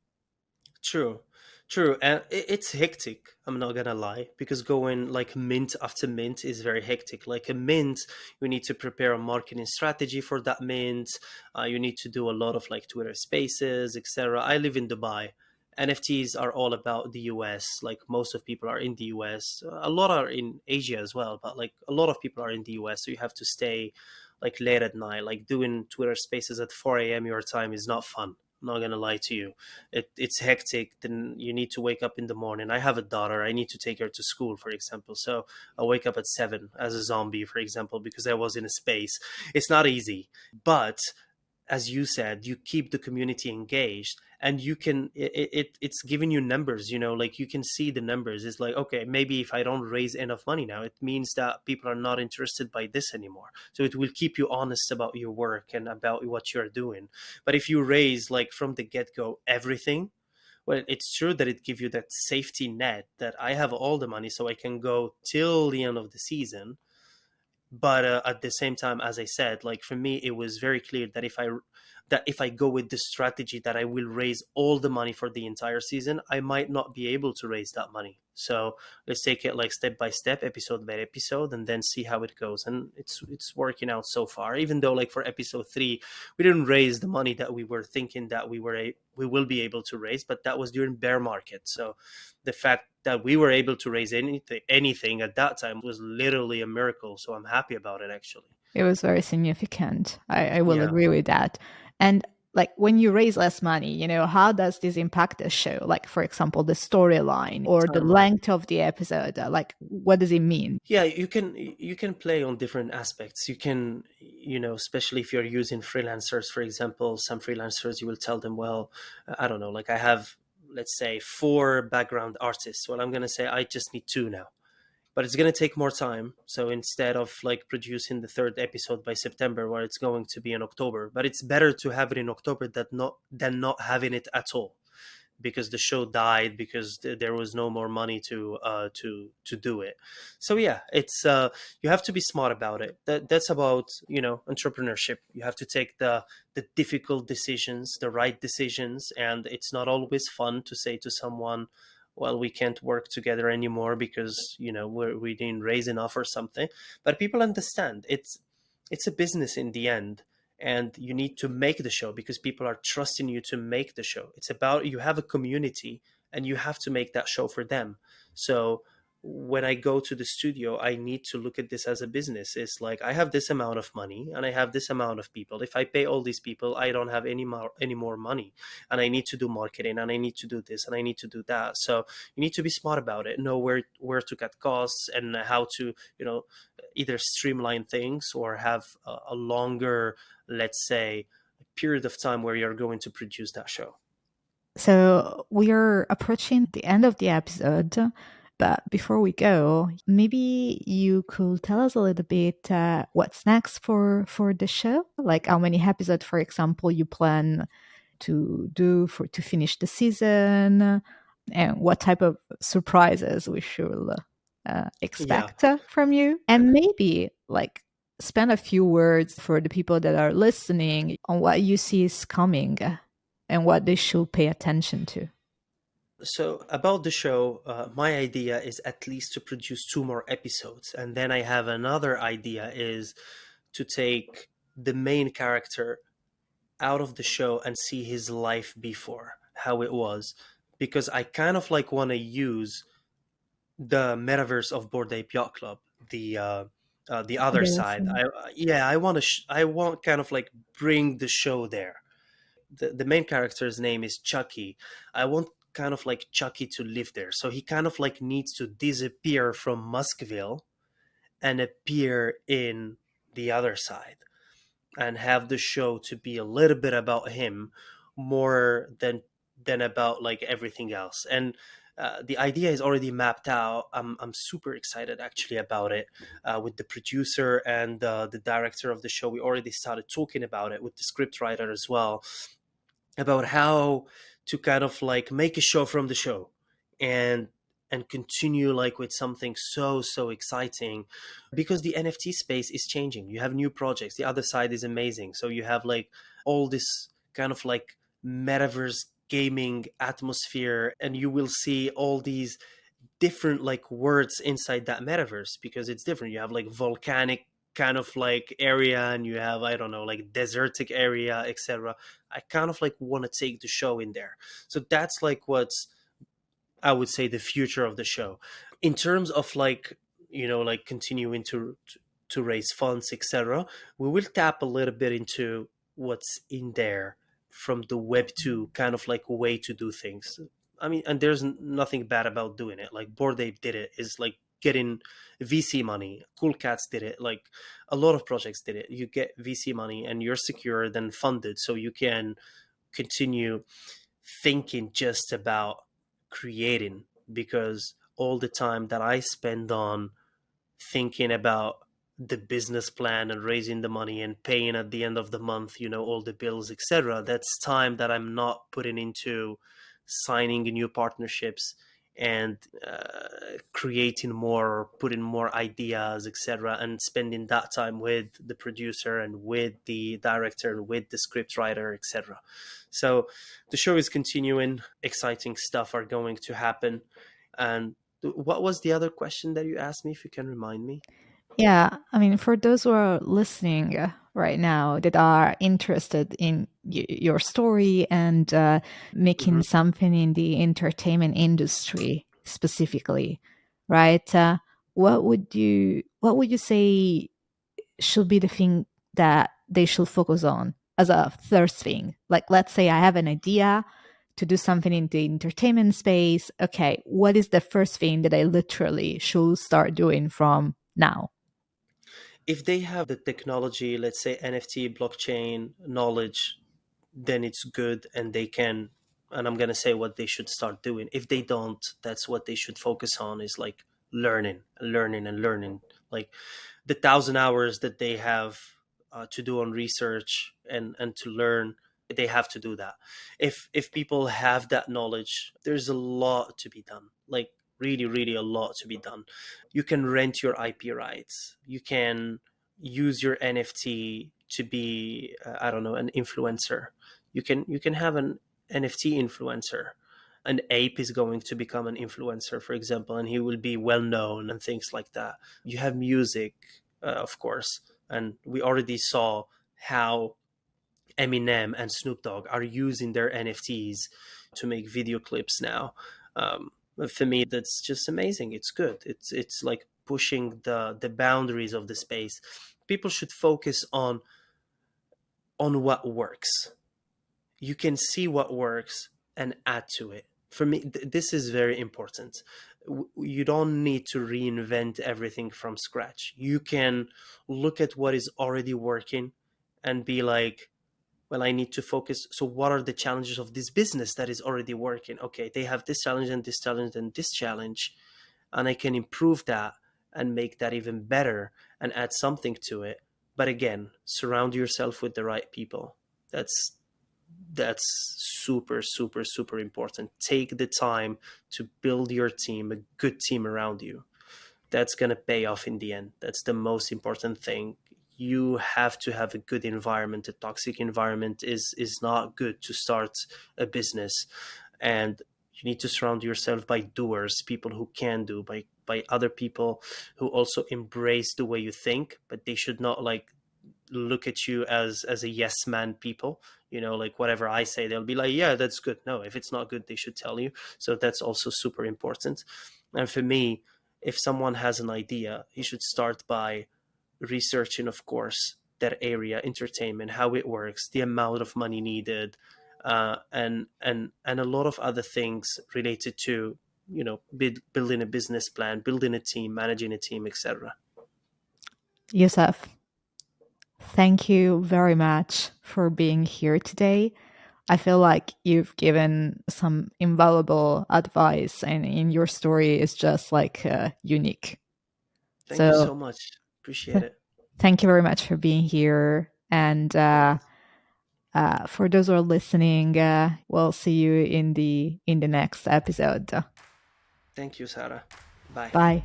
True, true, and it's hectic. I'm not gonna lie, because going like mint after mint is very hectic. Like a mint, you need to prepare a marketing strategy for that mint. You need to do a lot of like Twitter Spaces, etc. I live in Dubai. NFTs are all about the US. Like most of people are in the US. A lot are in Asia as well, but like a lot of people are in the US. So you have to stay like late at night. Like doing Twitter Spaces at 4 a.m. your time is not fun. I'm not gonna lie to you. It's hectic. Then you need to wake up in the morning. I have a daughter. I need to take her to school, for example. So I wake up at 7 as a zombie, for example, because I was in a space. It's not easy, but as you said, you keep the community engaged, and you can it's giving you numbers, like you can see the numbers. It's like, okay, maybe if I don't raise enough money now, it means that people are not interested by this anymore. So it will keep you honest about your work and about what you're doing. But if you raise like from the get-go everything, well, it's true that it gives you that safety net that I have all the money, so I can go till the end of the season. But at the same time, as I said, like for me, it was very clear that if I go with the strategy that I will raise all the money for the entire season, I might not be able to raise that money. So let's take it like step by step, episode by episode, and then see how it goes. And it's working out so far. Even though like for episode 3, we didn't raise the money that we were thinking that we will be able to raise, but that was during bear market. So the fact that we were able to raise anything at that time was literally a miracle. So I'm happy about it, actually. It was very significant. I will Yeah. agree with that. And like when you raise less money, how does this impact the show? Like, for example, the storyline or the Timeline. length of the episode. Like, what does it mean? Yeah, you can play on different aspects. You can, especially if you're using freelancers, for example, some freelancers, you will tell them, well, I don't know, like I have, let's say, four background artists. Well, I'm going to say I just need two now, but it's going to take more time. So instead of like producing the third episode by September, where it's going to be in October, but it's better to have it in October than not having it at all, because the show died because there was no more money to do it. So yeah, it's you have to be smart about it. That's about entrepreneurship. You have to take the difficult decisions, the right decisions, and it's not always fun to say to someone, well, we can't work together anymore because we didn't raise enough or something. But people understand it's a business in the end, and you need to make the show because people are trusting you to make the show. It's about, you have a community and you have to make that show for them. So when I go to the studio, I need to look at this as a business. It's like, I have this amount of money and I have this amount of people. If I pay all these people, I don't have any more money, and I need to do marketing, and I need to do this, and I need to do that. So you need to be smart about it, know where to cut costs, and how to either streamline things or have a longer, let's say, period of time where you're going to produce that show. So we are approaching the end of the episode. But before we go, maybe you could tell us a little bit what's next for the show. Like how many episodes, for example, you plan to do to finish the season, and what type of surprises we should Yeah. expect from you, and maybe like spend a few words for the people that are listening on what you see is coming and what they should pay attention to. So about the show, my idea is at least to produce two more episodes, and then I have another idea is to take the main character out of the show and see his life before, how it was, because I kind of like want to use the metaverse of Bored Ape Yacht Club, the other side. Yes. Yeah, I want kind of like bring the show there. The main character's name is Chucky. I want kind of like Chucky to live there. So he kind of like needs to disappear from Muskville and appear in the other side, and have the show to be a little bit about him more than about like everything else. And the idea is already mapped out. I'm super excited actually about it. With the producer and the director of the show, we already started talking about it with the script writer as well, about how to kind of like make a show from the show, and continue like with something so exciting, because the NFT space is changing. You have new projects. The other side is amazing. So you have like all this kind of like metaverse gaming atmosphere, and you will see all these different like words inside that metaverse, because it's different. You have like volcanic kind of like area, and you have, I don't know, like desertic area, etc. I kind of like want to take the show in there. So that's like what's, I would say, the future of the show. In terms of like, like continuing to raise funds, etc., we will tap a little bit into what's in there from the web 2 kind of like way to do things. I mean, and there's nothing bad about doing it. Like Bored Ape did it, is like getting VC money. Cool Cats did it. Like a lot of projects did it. You get VC money and you're secure, then funded, so you can continue thinking just about creating. Because all the time that I spend on thinking about the business plan and raising the money and paying at the end of the month, all the bills, etc., that's time that I'm not putting into signing new partnerships and creating more, putting more ideas, etc., and spending that time with the producer and with the director and with the script writer, etc. So the show is continuing. Exciting stuff are going to happen. And what was the other question that you asked me, if you can remind me? Yeah, I mean, for those who are listening right now that are interested in your story and making Hmm. something in the entertainment industry specifically, right? What would you say should be the thing that they should focus on? as a first thing? Like, let's say I have an idea to do something in the entertainment space. Okay, what is the first thing that I literally should start doing from now? If they have the technology, let's say NFT, blockchain knowledge, then it's good, and they can. And I'm gonna say what they should start doing. If they don't, that's what they should focus on, is like learning, learning, and learning. Like the 1,000 hours that they have to do on research and to learn, they have to do that. If people have that knowledge, there's a lot to be done. Like really, really a lot to be done. You can rent your IP rights. You can use your NFT to be, I don't know, an influencer. You can have an NFT influencer. An ape is going to become an influencer, for example, and he will be well known and things like that. You have music, of course, and we already saw how Eminem and Snoop Dogg are using their NFTs to make video clips now. For me, that's just amazing. It's good. It's like pushing the boundaries of the space. People should focus on what works. You can see what works and add to it. For me, this is very important. You don't need to reinvent everything from scratch. You can look at what is already working and be like, well, I need to focus. So what are the challenges of this business that is already working? Okay, they have this challenge and this challenge and this challenge, and I can improve that and make that even better and add something to it. But again, surround yourself with the right people. That's super, super, super important. Take the time to build your team, a good team around you. That's going to pay off in the end. That's the most important thing. You have to have a good environment. A toxic environment is not good to start a business. And you need to surround yourself by doers, people who can do, by other people who also embrace the way you think, but they should not like look at you as a yes man people. Like whatever I say, they'll be like, yeah, that's good. No, if it's not good, they should tell you. So that's also super important. And for me, if someone has an idea, he should start by researching, of course, that area, entertainment, how it works, the amount of money needed, and a lot of other things related to building a business plan, building a team, managing a team, etc. Youssef, thank you very much for being here today. I feel like you've given some invaluable advice, and in your story is just like unique. Thank you So so much. Appreciate it. thank you very much for being here. And for those who are listening, we'll see you in the next episode. Thank you, Sarah. Bye. Bye.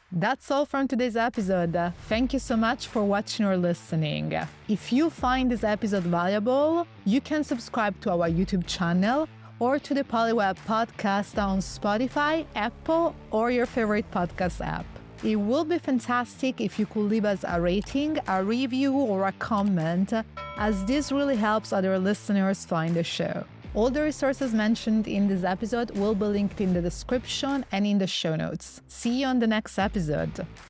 That's all from today's episode. Thank you so much for watching or listening. If you find this episode valuable, you can subscribe to our YouTube channel or to the Polyweb podcast on Spotify, Apple, or your favorite podcast app. It will be fantastic if you could leave us a rating, a review, or a comment, as this really helps other listeners find the show. All the resources mentioned in this episode will be linked in the description and in the show notes. See you on the next episode.